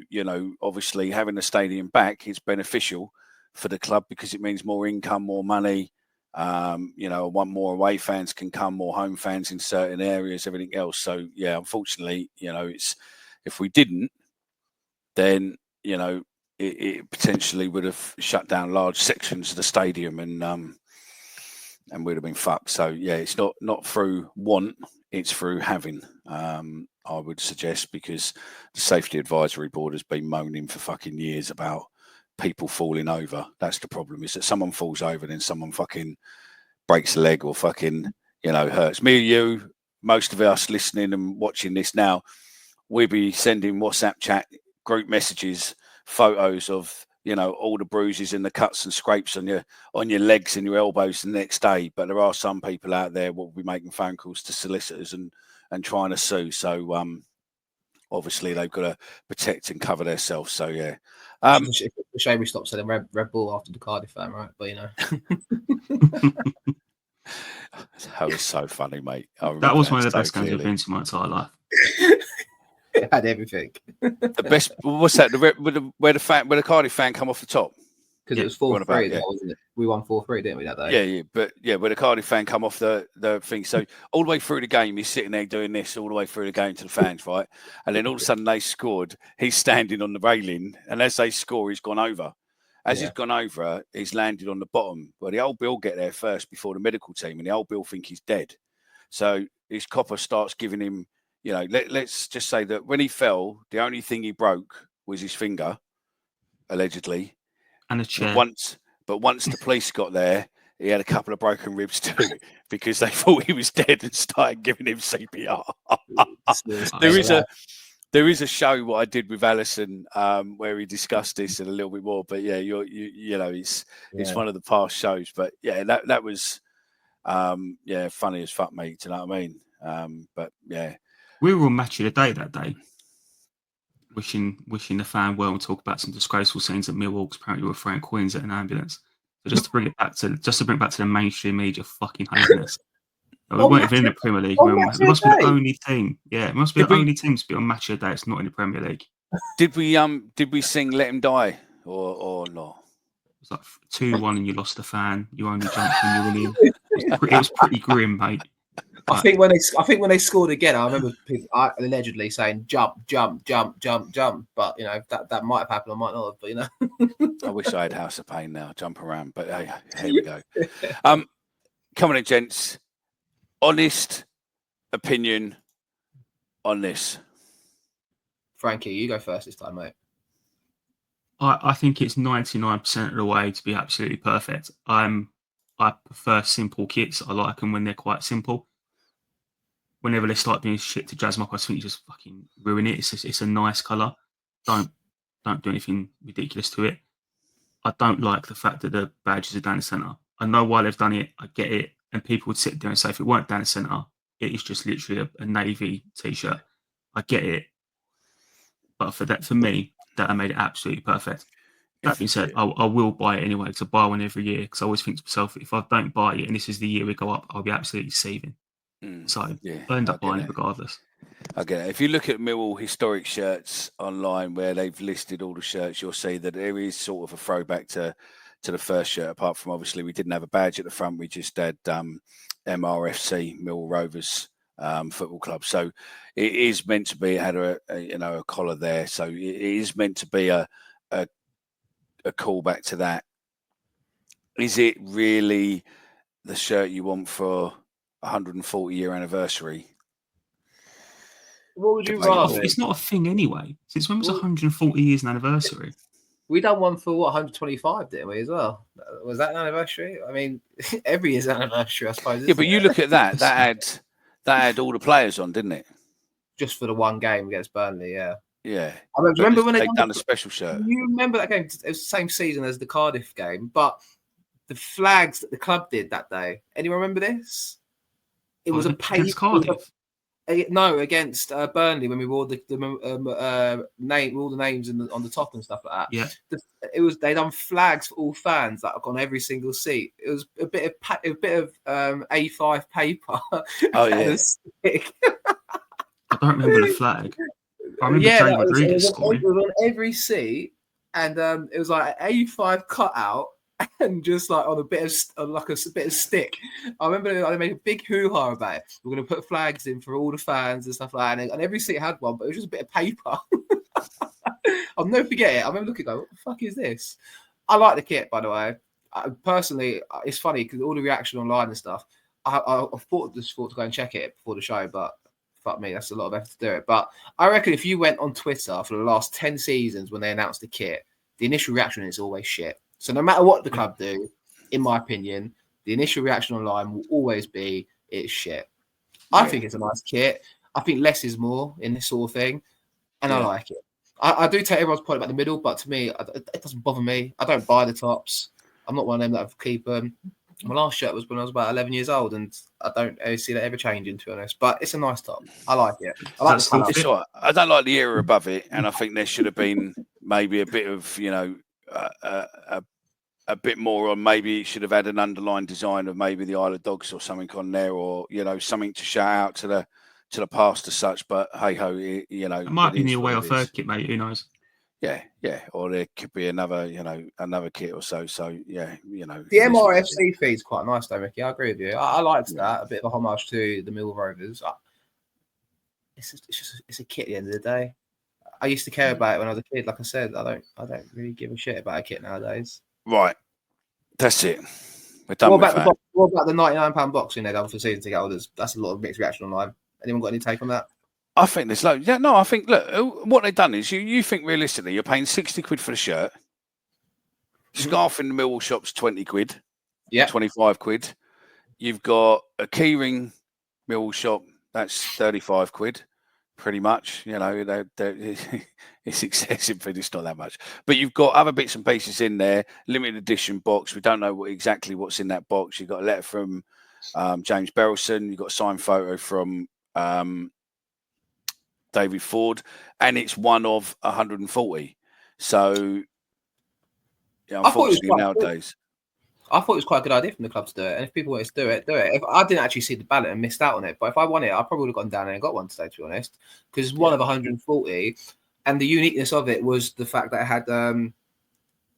obviously having the stadium back is beneficial for the club because it means more income, more money. One more away fans can come, more home fans in certain areas, everything else. So, yeah, unfortunately, it's if we didn't, then, it potentially would have shut down large sections of the stadium and we'd have been fucked. So yeah, it's not through want, it's through having. I would suggest, because the safety advisory board has been moaning for fucking years about people falling over. That's the problem, is that someone falls over, then someone fucking breaks a leg or fucking hurts. Me and you, most of us listening and watching this now, we'll be sending WhatsApp chat group messages, photos of all the bruises and the cuts and scrapes on your legs and your elbows the next day. But there are some people out there will be making phone calls to solicitors and trying to sue. So obviously they've got to protect and cover themselves. So yeah, it's a shame we stopped selling Red Bull after the Cardiff fan, right? But that was so funny, mate. That was one of the best games I've been to my entire life. It had everything. The best. What's that? Where the Cardiff fan come off the top? Because it was 4-3, wasn't it? We won 4-3, didn't we, that day? Yeah. Where the Cardiff fan come off the thing. So all the way through the game, he's sitting there doing this all the way through the game to the fans, right? And then all of a sudden they scored. He's standing on the railing, and as they score, he's gone over. He's gone over, he's landed on the bottom. Well, the old Bill get there first before the medical team, and the old Bill think he's dead. So his copper starts giving him. Let's just say that when he fell, the only thing he broke was his finger, allegedly. And a chair. But once the police got there, he had a couple of broken ribs too, because they thought he was dead and started giving him CPR. There is a show what I did with Alison where he discussed this and a little bit more. But yeah, it's one of the past shows. But yeah, that was funny as fuck, mate. Do you know what I mean? But yeah. We were on Match of the Day that day, wishing the fan well and talk about some disgraceful scenes at Millwall. Apparently, were throwing coins at an ambulance. So just to bring it back to the mainstream media fucking hating us. We weren't even in the Premier League. It must be the only team. Yeah, it must be the only team to be on Match of the Day. It's not in the Premier League. Did we sing "Let Him Die" or not? It was like 2-1 and you lost a fan. You only jumped when you were winning. It was pretty grim, mate. I think when they scored again, I remember people allegedly saying jump, jump, jump, jump, jump. But that might have happened, or might not have. But I wish I had House of Pain now, jump around. But hey, here we go. Come on in, gents. Honest opinion on this. Frankie, you go first this time, mate. I think it's 99% of the way to be absolutely perfect. I prefer simple kits. I like them when they're quite simple. Whenever they start doing shit to jazz them up, I think you just fucking ruin it. It's a nice colour. Don't do anything ridiculous to it. I don't like the fact that the badges are down the centre. I know why they've done it. I get it. And people would sit there and say, if it weren't down the centre, it is just literally a navy t-shirt. I get it. But for me, that made it absolutely perfect. That being said, I will buy it anyway, because I buy one every year, because I always think to myself, if I don't buy it and this is the year we go up, I'll be absolutely seething. So I end up buying it regardless. I get it. If you look at Millwall historic shirts online where they've listed all the shirts, you'll see that there is sort of a throwback to the first shirt, apart from obviously we didn't have a badge at the front. We just had MRFC, Millwall Rovers Football Club. So it is meant to be, it had a collar there. So it is meant to be a callback to that. Is it really the shirt you want for 140-year anniversary? What would you rather? It's not a thing anyway. Since when was 140 years an anniversary? We done one for 125, didn't we, as well? Was that an anniversary? I mean, every year's an anniversary, I suppose. Yeah, but you look at that. That had all the players on, didn't it? Just for the one game against Burnley, yeah. Yeah. I remember when they done a special shirt. You remember that game? It was the same season as the Cardiff game, but the flags that the club did that day. Anyone remember this? It was a against Cardiff. No, against Burnley when we wore the name, all the names on the top and stuff like that. Yeah, they done flags for all fans like on every single seat. It was a bit of A5 paper. Oh yeah. I don't remember the flag. I remember Jay Rodriguez scoring. It was on every seat, and it was like an A5 cutout. And just like on a bit of stick. I remember I made a big hoo-ha about it. We're going to put flags in for all the fans and stuff like that. And every seat had one, but it was just a bit of paper. I'll never forget it. I remember looking like, what the fuck is this? I like the kit, by the way. Personally, it's funny because all the reaction online and stuff, I thought to go and check it before the show, but fuck me, that's a lot of effort to do it. But I reckon if you went on Twitter for the last 10 seasons when they announced the kit, the initial reaction is always shit. So no matter what the club do, in my opinion, the initial reaction online will always be, it's shit. I think it's a nice kit. I think less is more in this sort of thing. And I like it. I do take everyone's point about the middle, but to me, it doesn't bother me. I don't buy the tops. I'm not one of them that keep them. My last shirt was when I was about 11 years old, and I don't see that ever changing, to be honest. But it's a nice top. I like it. I like the colour. It's all right. I don't like the era above it, and I think there should have been maybe a bit of, a bit more on. Maybe it should have had an underlying design of maybe the Isle of Dogs or something on there, or something to shout out to the past as such. But hey ho, it might be the away or third kit, mate. Who knows? Yeah, or there could be another kit or so. So yeah, the MRFC feed's quite nice though, Mickey. I agree with you. I liked that, a bit of a homage to the Millwall Rovers. It's a kit at the end of the day. I used to care about it when I was a kid. Like I said, I don't really give a shit about a kit nowadays. Right, that's it. We're done what with about that. What about the £99 boxing they've done for season ticket holders? That's a lot of mixed reaction online. Anyone got any take on that? I think there's loads. Yeah, no, I think, look, what they've done is you think realistically you're paying 60 quid for the shirt. Scarf in the Millwall shop's 20 quid. Yeah. 25 quid. You've got a keyring Millwall shop, that's 35 quid. Pretty much, it's excessive, but it's not that much. But you've got other bits and pieces in there, limited edition box. We don't know exactly what's in that box. You've got a letter from James Berylson. You've got a signed photo from David Ford, and it's one of 140. So, unfortunately, nowadays. I thought it was quite a good idea from the club to do it. And if people wanted to do it, do it. If I didn't actually see the ballot and missed out on it, but if I won it, I probably would have gone down there and got one today, to be honest. Because one of 140, And the uniqueness of it was the fact that it had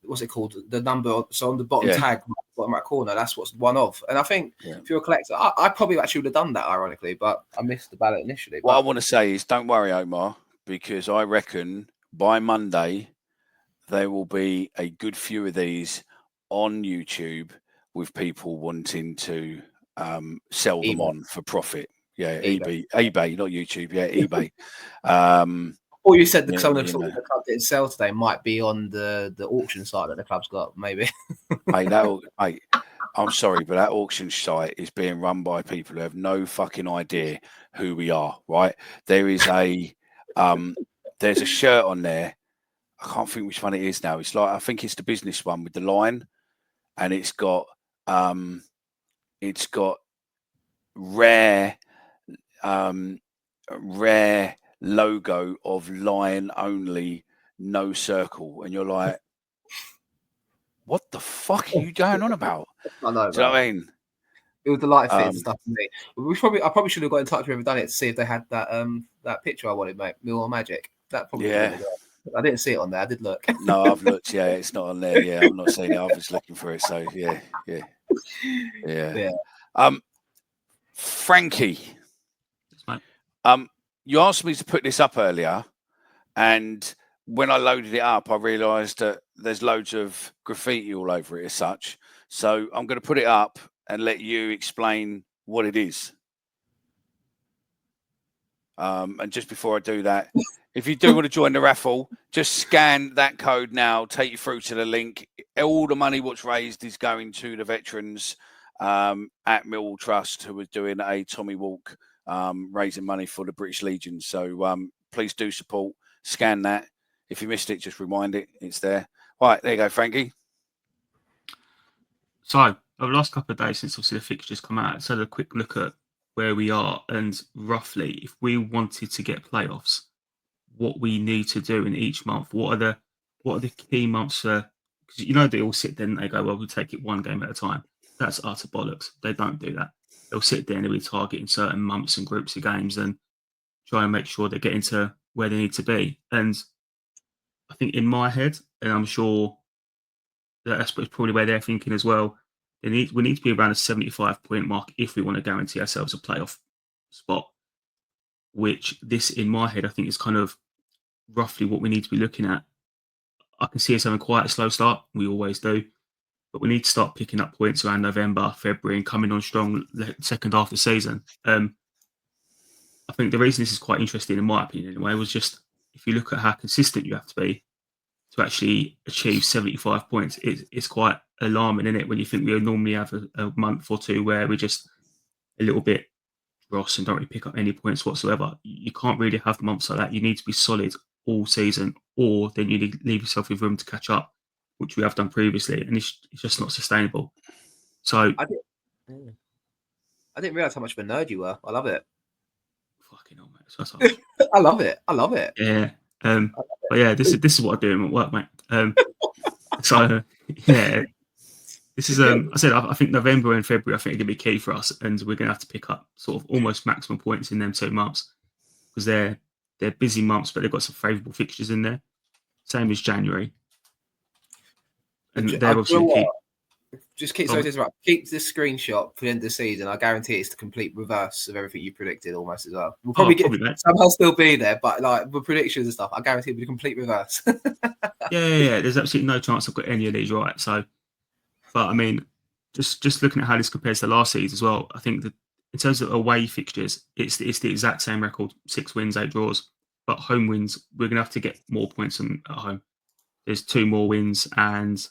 what's it called? The number. So on the bottom tag, bottom right corner, that's what's one of. And I think if you're a collector, I probably actually would have done that, ironically, but I missed the ballot initially. What I want to say is, don't worry, Omar, because I reckon by Monday there will be a good few of these on YouTube with people wanting to sell them on for profit. Yeah, eBay, not YouTube. Yeah, eBay. Or you said that some of the club didn't sell today might be on the auction site that the club's got, maybe. I'm sorry, but that auction site is being run by people who have no fucking idea who we are, right? There is there's a shirt on there. I can't think which one it is now. It's like, I think it's the business one with the line, and it's got rare logo of line only, no circle, and you're like, what the fuck are you going on about? I know. Do you know what I mean? It was the light fit and stuff for me. I probably should have got in touch with whoever done it to see if they had that picture I wanted, mate. Millwall Magic. That probably. I didn't see it on there. I did look. No, I've looked. Yeah, it's not on there. Yeah, I'm not seeing it. I was looking for it. So yeah. Frankie, you asked me to put this up earlier, and when I loaded it up, I realised that there's loads of graffiti all over it as such. So I'm going to put it up and let you explain what it is. And just before I do that, if you do want to join the raffle, just scan that code now, take you through to the link. All the money what's raised is going to the veterans at Millwall Trust, who are doing a Tommy Walk, raising money for the British Legion. So please do support. Scan that. If you missed it, just remind it. It's there. Right, there you go, Frankie. So over the last couple of days since obviously the fixtures come out, so a quick look at where we are and roughly if we wanted to get playoffs, what we need to do in each month. What are the key months for? Because they all sit there and they go, well, we'll take it one game at a time. That's utter bollocks. They don't do that. They'll sit there and they'll be targeting certain months and groups of games and try and make sure they're getting to where they need to be. And I think in my head, and I'm sure that's probably where they're thinking as well, we need to be around a 75-point mark if we want to guarantee ourselves a playoff spot, which this, in my head, I think is kind of roughly what we need to be looking at. I can see us having quite a slow start. We always do. But we need to start picking up points around November, February, and coming on strong the second half of the season. I think the reason this is quite interesting, in my opinion, anyway, was just if you look at how consistent you have to be to actually achieve 75 points, it's quite alarming, isn't it? When you think we normally have a month or two where we're just a little bit dross and don't really pick up any points whatsoever. You can't really have months like that. You need to be solid all season, or then you leave yourself with room to catch up, which we have done previously, and it's just not sustainable. So I didn't realise how much of a nerd you were. I love it. Fucking hell, mate. I love it. Yeah. But yeah, this is what I do at work, mate. So yeah, this is I think November and February I think are gonna be key for us, and we're gonna have to pick up sort of almost maximum points in them 2 months because they're busy months, but they've got some favourable fixtures in there. Same as January, and they're obviously key. Just keep this right. Keep this screenshot for the end of the season. I guarantee it's the complete reverse of everything you predicted, almost as well. We'll probably somehow still be there, but like the predictions and stuff, I guarantee it'll be the complete reverse. yeah. There's absolutely no chance I've got any of these right. So, but I mean, just looking at how this compares to last season as well, I think that in terms of away fixtures, it's the exact same record: 6 wins, 8 draws. But home wins, we're gonna have to get more points at home. There's 2 more wins and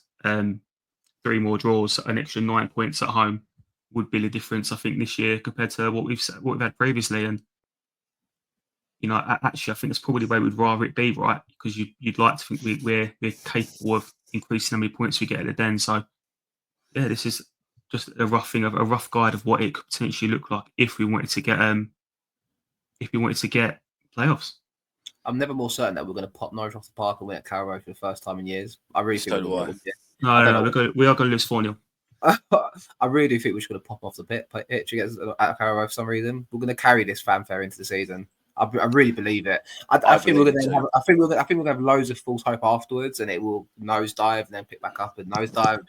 3 more draws, an extra 9 points at home would be the difference, I think, this year compared to what we've had previously. And actually, I think that's probably the way we'd rather it be, right? Because you'd like to think we're capable of increasing how many points we get at the Den. So yeah, this is just a rough guide of what it could potentially look like if we wanted to get playoffs. I'm never more certain that we're going to pop Norwich off the park and win at Carrow Road for the first time in years. I really think No, we are going to lose 4-0. I really do think we're just going to pop off the pitch against at Carrow Road for some reason. We're going to carry this fanfare into the season. I really believe it. I think we're going to have. I think we're going to have loads of false hope afterwards, and it will nosedive and then pick back up and nosedive.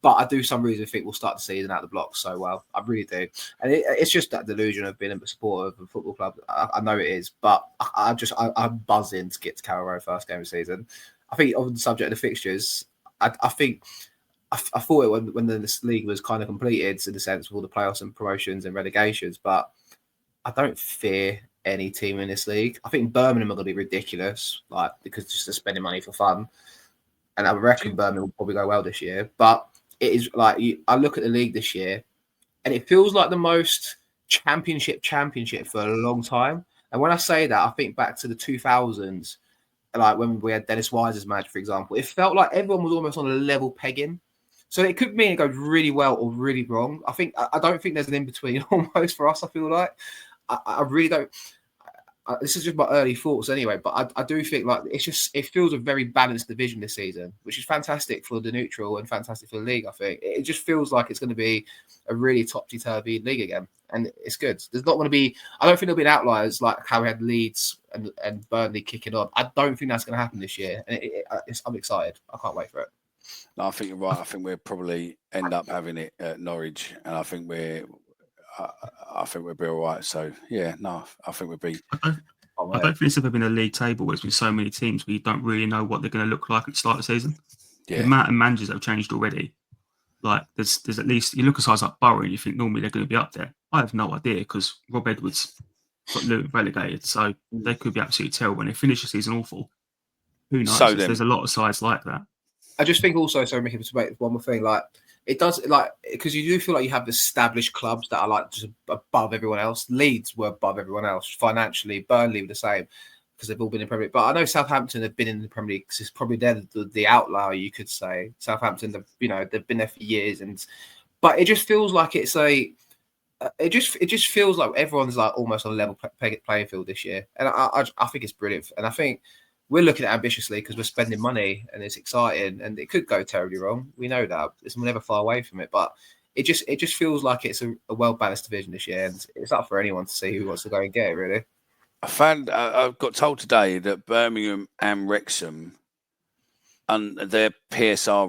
But I do some reason think we'll start the season out of the blocks so well. I really do, and it's just that delusion of being a supporter of a football club. I know it is, but I'm buzzing to get to Carrow Road first game of the season. I think on the subject of the fixtures, I think. I thought it when this league was kind of completed in the sense of all the playoffs and promotions and relegations, but I don't fear any team in this league. I think Birmingham are going to be ridiculous, like because just they're spending money for fun, and I reckon Birmingham will probably go well this year. But it is like I look at the league this year, and it feels like the most championship for a long time. And when I say that, I think back to the 2000s, like when we had Dennis Wise's match, for example. It felt like everyone was almost on a level pegging. So it could mean it goes really well or really wrong. I don't think there's an in-between almost for us, I feel like. I really don't. This is just my early thoughts anyway, but I do think like it feels a very balanced division this season, which is fantastic for the neutral and fantastic for the league, I think. It just feels like it's going to be a really topsy-turvy league again, and it's good. There's not going to be... I don't think there'll be outliers like how we had Leeds and Burnley kicking on. I don't think that's going to happen this year, and I'm excited. I can't wait for it. No, I think you're right. I think we'll probably end up having it at Norwich, and I think we'll be all right. So yeah, no, I think we'll be. I don't think there's ever been a league table where there's been so many teams where you don't really know what they're going to look like at the start of the season. Yeah. The amount of managers that have changed already. Like there's at least you look at sides like Borough and you think normally they're going to be up there. I have no idea because Rob Edwards got relegated, so they could be absolutely terrible when they finish the season awful. Who knows? So there's a lot of sides like that. I just think also, sorry, Mickey, to make one more thing, like it does, like because you do feel like you have established clubs that are like just above everyone else. Leeds were above everyone else financially. Burnley were the same because they've all been in the Premier League. But I know Southampton have been in the Premier League because it's probably they're the outlier, you could say. Southampton, they've been there for years, but it just feels like it's a. It just feels like everyone's like almost on a level playing field this year, and I think it's brilliant, and I think. We're looking at ambitiously because we're spending money and it's exciting and it could go terribly wrong. We know that. We're never far away from it, but it just feels like it's a well-balanced division this year and it's up for anyone to see who wants to go and get it, really. I got told today that Birmingham and Wrexham, under the PSR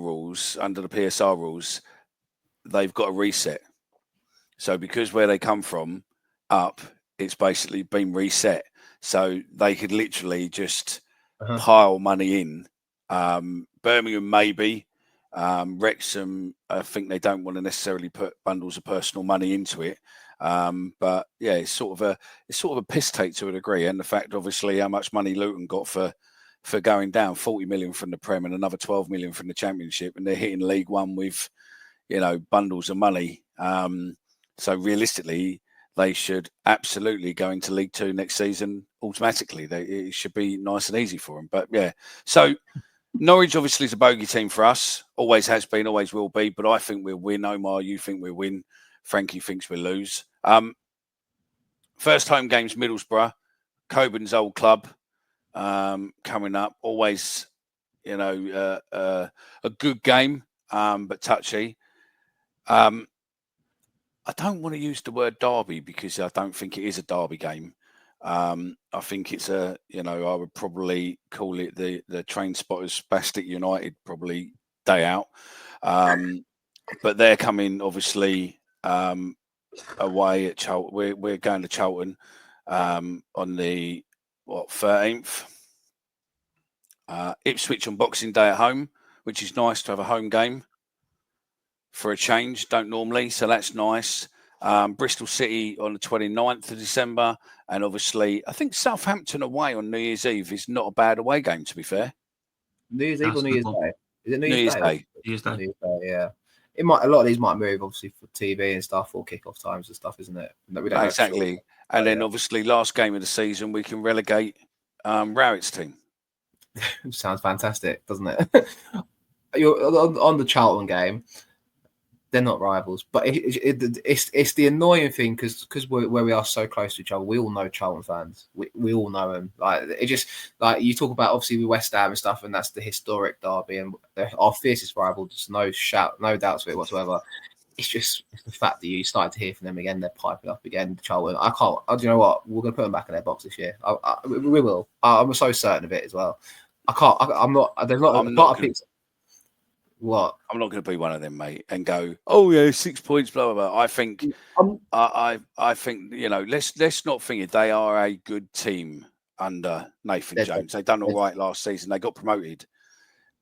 rules, they've got a reset. So because where they come from up, it's basically been reset. So they could literally just... pile money in. Birmingham maybe. Wrexham, I think they don't want to necessarily put bundles of personal money into it. But yeah, it's sort of a piss take to a degree. And the fact, obviously, how much money Luton got for going down, 40 million from the Prem and another 12 million from the Championship, and they're hitting League One with, bundles of money. So realistically, they should absolutely go into League Two next season automatically. It should be nice and easy for them. But yeah, so Norwich obviously is a bogey team for us. Always has been, always will be. But I think we'll win. Omar, you think we'll win. Frankie thinks we'll lose. First home game's Middlesbrough, Coburn's old club, coming up. Always, a good game, but touchy. I don't want to use the word derby because I don't think it is a derby game. I think it's I would probably call it the Train Spotters Spastic United probably day out. But they're coming obviously away at Charlton. We're going to Charlton on the 13th. Ipswich on Boxing Day at home, which is nice to have a home game. For a change, don't normally, so that's nice. Bristol City on the 29th of December, and obviously, I think Southampton away on New Year's Eve is not a bad away game, to be fair. New Year's Eve or New Year's Day? Is it New Year's Day? New Year's Day, yeah. It might. A lot of these might move, obviously, for TV and stuff, or kickoff times and stuff, isn't it? We don't exactly. And then, obviously, last game of the season, we can relegate Rowett's team. Sounds fantastic, doesn't it? You're on the Charlton game. They're not rivals, but it's the annoying thing because where we are so close to each other, we all know Charlton fans. We all know them. Like it just like you talk about obviously with West Ham and stuff, and that's the historic derby and our fiercest rival. Just no doubts of it whatsoever. it's just the fact that you started to hear from them again. They're piping up again. Charlton. I can't. Do you know what? We're going to put them back in their box this year. We will. I'm so certain of it as well. I can't. I'm not. There's not. I'm not gonna, what? I'm not going to be one of them, mate, and go, oh yeah, 6 points, blah blah blah. I think, I think, you know, let's not think they are a good team under Nathan Jones. They done all right last season. They got promoted,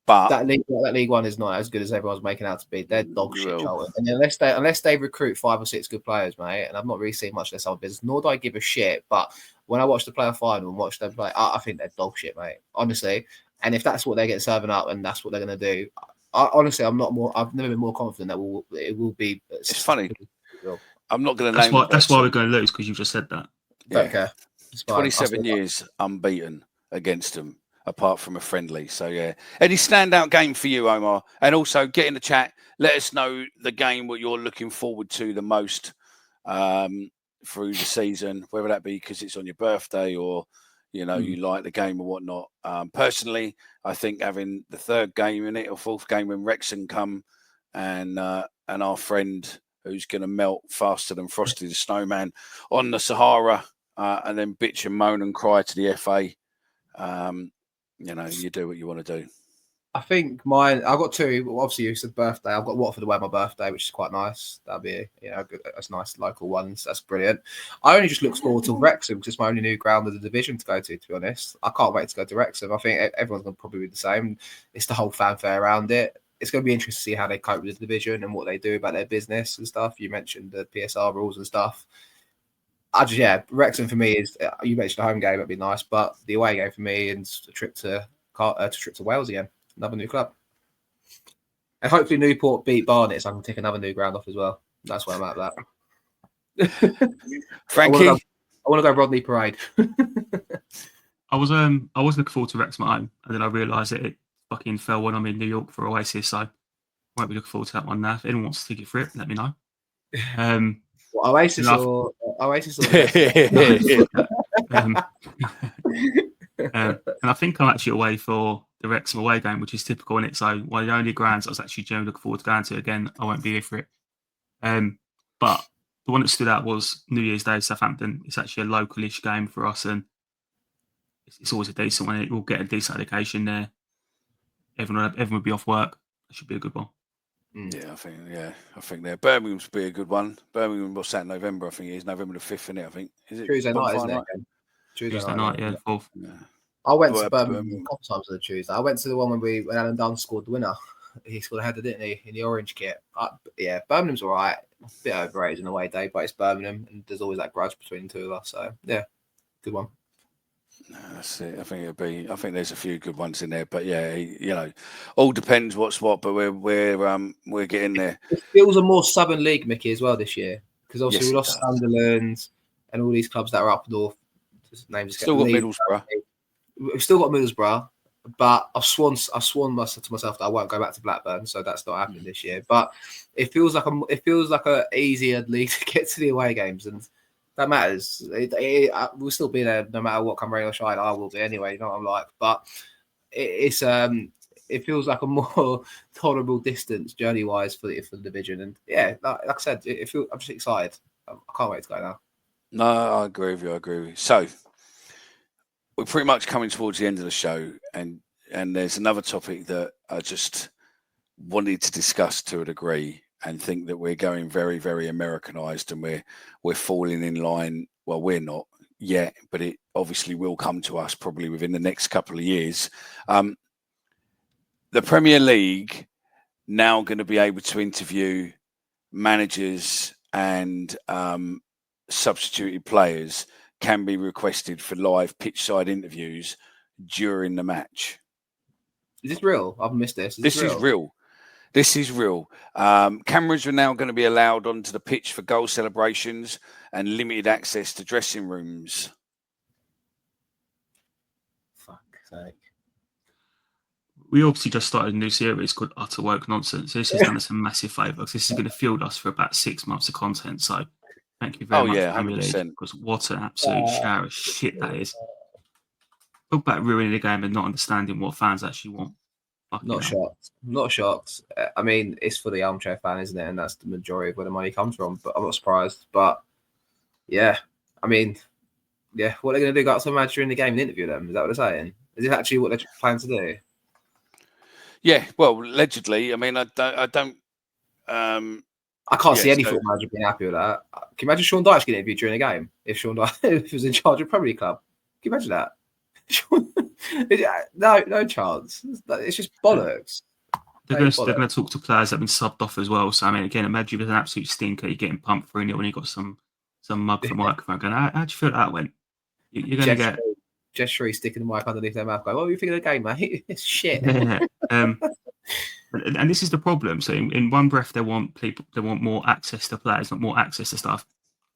but that League One is not as good as everyone's making out to be. They're dog shit, Charlton. And unless they recruit 5 or 6 good players, mate, and I've not really seen much of their summer business, nor do I give a shit. But when I watch the player final and watch them play, I think they're dog shit, mate. Honestly. And if that's what they get serving up and that's what they're going to do, honestly, I've never been more confident that it will be. It's funny. I'm not going to name. That's why we're going to lose, because you just said that. Don't care. 27 years unbeaten against them, apart from a friendly. So yeah, any standout game for you, Omar? And also get in the chat. Let us know the game what you're looking forward to the most through the season, whether that be because it's on your birthday or, you know, you like the game or whatnot. Personally, I think having the 3rd game in it or 4th game when Wrexham come and our friend who's going to melt faster than Frosty the Snowman on the Sahara and then bitch and moan and cry to the FA. You know, you do what you want to do. I think mine. I've got 2. Obviously, you said birthday. I've got Watford away on my birthday, which is quite nice. That'd be, you know, good. That's nice local ones. That's brilliant. I only just look forward to Wrexham because it's my only new ground of the division to go to. To be honest, I can't wait to go to Wrexham. I think everyone's going to probably be the same. It's the whole fanfare around it. It's going to be interesting to see how they cope with the division and what they do about their business and stuff. You mentioned the PSR rules and stuff. Wrexham for me is. You mentioned the home game; it'd be nice, but the away game for me and a trip to Wales again. Another new club. And hopefully Newport beat Barnet so I can take another new ground off as well. That's where I'm at that. Frankie? I want to go Rodney Parade. I was looking forward to Wrexham at home, and then I realised that it fucking fell when I'm in New York for Oasis, so I won't be looking forward to that one now. If anyone wants to ticket for it, let me know. Oasis or and I think I'm actually away for the Wrexham away game, which is typical in it. So one of the only grounds I was actually generally looking forward to going to. Again, I won't be here for it. But the one that stood out was New Year's Day, Southampton. It's actually a local-ish game for us, and it's always a decent one. We'll get a decent allocation there. Everyone will be off work. It should be a good one. Yeah, I think there. Birmingham's be a good one. Birmingham, what's that, November? I think it is November the 5th, isn't it? I think. Is it Tuesday night, isn't it? Tuesday night, yeah, the 4th. Yeah. I went to Birmingham a couple times on the Tuesday. I went to the one when Alan Dunn scored the winner. He scored a header, didn't he, in the orange kit? Birmingham's all right. A bit overrated in a way, day, but it's Birmingham, and there's always that grudge between the 2 of us. So yeah, good one. No, that's it. I think there's a few good ones in there, but yeah, you know, all depends what's what. But we're getting there. It feels a more Southern League, Mickey, as well this year, because obviously we lost Sunderland and all these clubs that are up north. Names still got Middlesbrough. We've still got Middlesbrough, but I've sworn to myself that I won't go back to Blackburn, so that's not happening this year. But it feels like a easier league to get to the away games, and that matters. We'll still be there no matter what come rain or shine. I will be anyway. You know what I'm like, but it feels like a more tolerable distance journey wise for the division, and yeah, like I said, I'm just excited. I can't wait to go now. No, I agree with you. So we're pretty much coming towards the end of the show, and there's another topic that I just wanted to discuss to a degree, and think that we're going very, very Americanized, and we're falling in line. Well, we're not yet, but it obviously will come to us probably within the next couple of years. The Premier League now going to be able to interview managers and substituted players can be requested for live pitch side interviews during the match. Is this real? I've missed this. This is real. This is real. Cameras are now going to be allowed onto the pitch for goal celebrations and limited access to dressing rooms. Fuck's sake. We obviously just started a new series called Utter Woke Nonsense. This has done us a massive favour, because this is going to field us for about 6 months of content. So thank you very much, 100%. because what an absolute shower of shit that is. Talk about ruining the game and not understanding what fans actually want. Not shocked. Not shocked. I mean, it's for the armchair fan, isn't it? And that's the majority of where the money comes from. But I'm not surprised. But yeah, I mean, yeah, what are they going to do? Go up to a match during the game and interview them? Is that what they're saying? Is it actually what they're planning to do? Yeah, well, allegedly. I mean, I don't. I can't see any football manager being happy with that. Can you imagine Sean Dyche getting interviewed during a game if Sean Dyche was in charge of Premier League club? Can you imagine that? No chance. It's just bollocks. They're going to talk to players that have been subbed off as well. So I mean, again, imagine with an absolute stinker, you're getting pumped 3-0 when you got some mug for microphone going. How do you feel that went? You're going to get Jeff Shree sticking the mic underneath their mouth, going, "What are you thinking of the game, mate? It's shit." Yeah. And this is the problem. So in one breath, they want more access to players, not more access to stuff.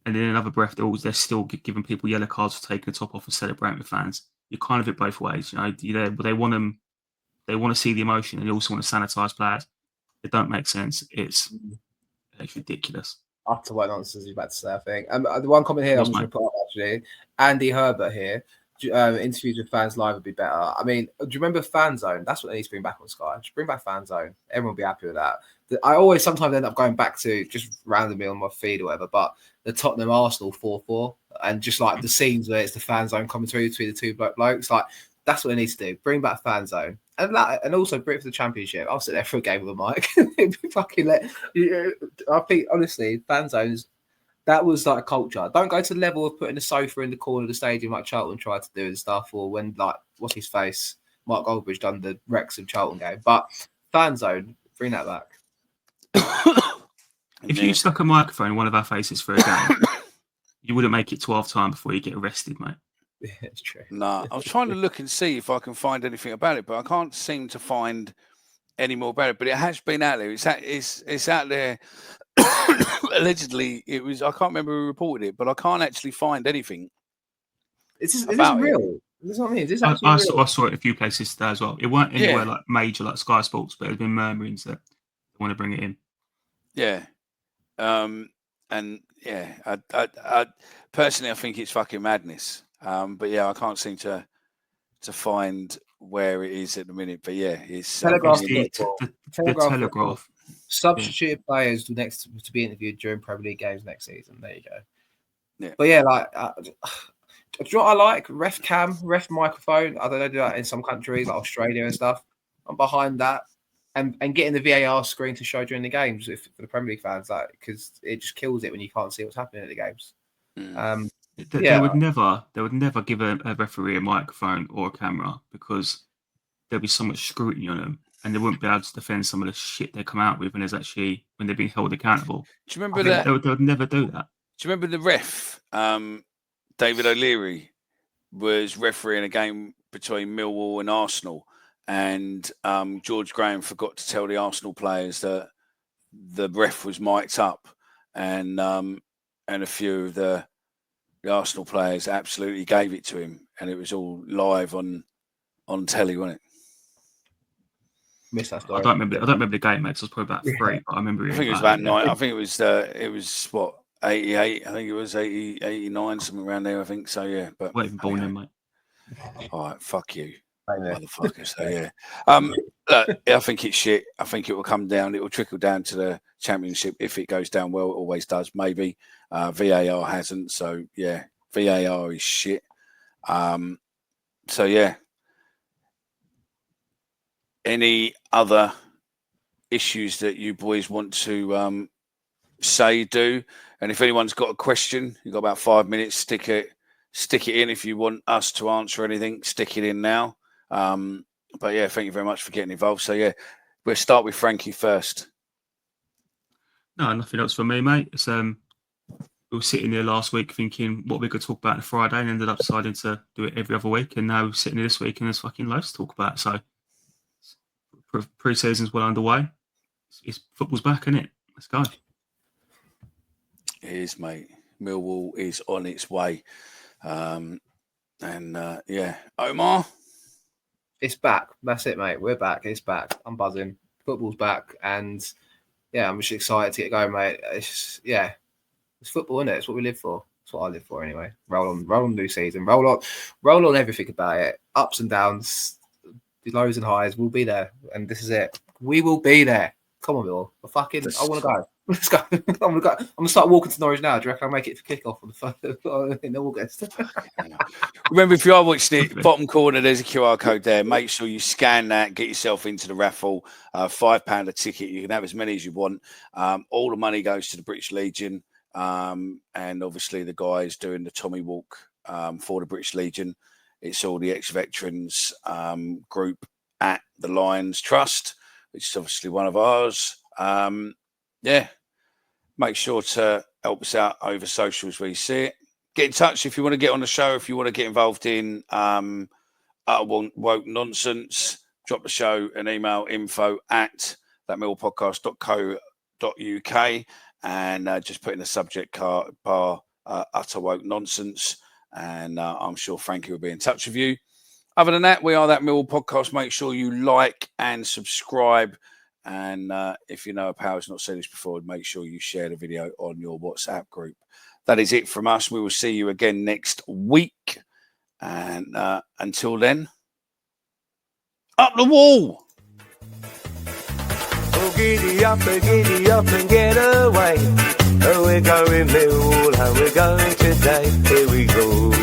And in another breath, they're still giving people yellow cards for taking the top off and celebrating with fans. You're kind of it both ways. You know, they want them. They want to see the emotion, and they also want to sanitize players. It don't make sense. It's ridiculous. Utter white nonsense. You're about to say, I think. The one comment here I'm just going to put up actually. Andy Herbert here. Interviews with fans live would be better. I mean, do you remember Fan Zone? That's what they need to bring back on Sky. Just bring back Fan Zone. Everyone will be happy with that. I always sometimes end up going back to just randomly on my feed or whatever, but the Tottenham Arsenal 4-4 and just like the scenes where it's the Fan Zone commentary between the two blokes, like that's what they need to do. Bring back Fan Zone and also bring it for the Championship. I'll sit there for a game with a mic. Fucking I think honestly, Fan Zones. That was like a culture. Don't go to the level of putting a sofa in the corner of the stadium like Charlton tried to do and stuff, or when like what's his face, Mark Goldbridge done the Wrexham Charlton game. But Fan Zone, bring that back. If you stuck a microphone in one of our faces for a game, you wouldn't make it to half time before you get arrested, mate. Yeah, it's true. Nah, I was trying to look and see if I can find anything about it, but I can't seem to find any more about it. But it has been out there. It's out there. Allegedly, it was. I can't remember who reported it, but I can't actually find anything. Is this real? This is what I mean. Is this I saw it in a few places today as well. It weren't anywhere like major, like Sky Sports, but there's been murmurings that they want to bring it in. Yeah, and yeah, I personally, I think it's fucking madness. But yeah, I can't seem to find where it is at the minute. But yeah, it's Telegraph. The Telegraph. Substitute players next to be interviewed during Premier League games next season. There you go. Yeah. But yeah, like, do you know what I like? Ref cam, ref microphone. I don't know, do that in some countries like Australia and stuff. I'm behind that, and getting the VAR screen to show during the games for the Premier League fans, like, because it just kills it when you can't see what's happening at the games. They would never give a referee a microphone or a camera because there'll be so much scrutiny on them. And they wouldn't be able to defend some of the shit they come out with when they're being held accountable. Do you remember that? They would never do that. Do you remember the ref, David O'Leary, was refereeing a game between Millwall and Arsenal, and George Graham forgot to tell the Arsenal players that the ref was mic'd up, and a few of the Arsenal players absolutely gave it to him, and it was all live on telly, wasn't it? Missed that story. I don't remember the game, mate. So it was probably about 3, but I remember. I think it was about 9. I think it was what 88. I think it was 80, 89, something around there. I think so. Yeah, but not even born in, mate. All right, fuck you, motherfucker. So yeah, look, I think it's shit. I think it will come down. It will trickle down to the Championship if it goes down well. It always does. Maybe VAR hasn't. So yeah, VAR is shit. So yeah. Any other issues that you boys want to do? And if anyone's got a question, you've got about 5 minutes. Stick it in. If you want us to answer anything, stick it in now. But yeah, thank you very much for getting involved. So yeah, we'll start with Frankie first. No, nothing else for me, mate. It's we were sitting there last week thinking what we could talk about on Friday, and ended up deciding to do it every other week. And now we're sitting here this week, and there's fucking loads to talk about. So. Pre-season's well underway. It's football's back, isn't it? Let's go. It is, mate. Millwall is on its way. Yeah. Omar? It's back. That's it, mate. We're back. It's back. I'm buzzing. Football's back. And yeah, I'm just excited to get going, mate. It's football, isn't it? It's what we live for. It's what I live for anyway. Roll on new season. Roll on everything about it. Ups and downs. the lows and highs. We'll be there, and this is it. We will be there. Come on, Bill. I want to go. Let's go. I'm gonna start walking to Norwich now. Do you reckon I'll make it for kickoff on the first in August? Remember, if you are watching it, bottom corner, there's a QR code there. Make sure you scan that, get yourself into the raffle. £5 a ticket. You can have as many as you want. All the money goes to the British Legion, and obviously the guys doing the Tommy Walk for the British Legion. It's all the ex-veterans group at the Lions Trust, which is obviously one of ours. Yeah, make sure to help us out over socials where you see it. Get in touch if you want to get on the show, if you want to get involved in woke nonsense. Drop the show an email, info@thatmillpodcast.co.uk, and just put in the subject bar utter woke nonsense, and I'm sure Frankie will be in touch with you. Other than that, we are That Millwall Podcast. Make sure you like and subscribe. And if you know a pal who's not seen this before, make sure you share the video on your WhatsApp group. That is it from us. We will see you again next week. And until then, up the wall. Oh, giddy up and get away. Oh, we're going Millwall, and we're going today. Here we go.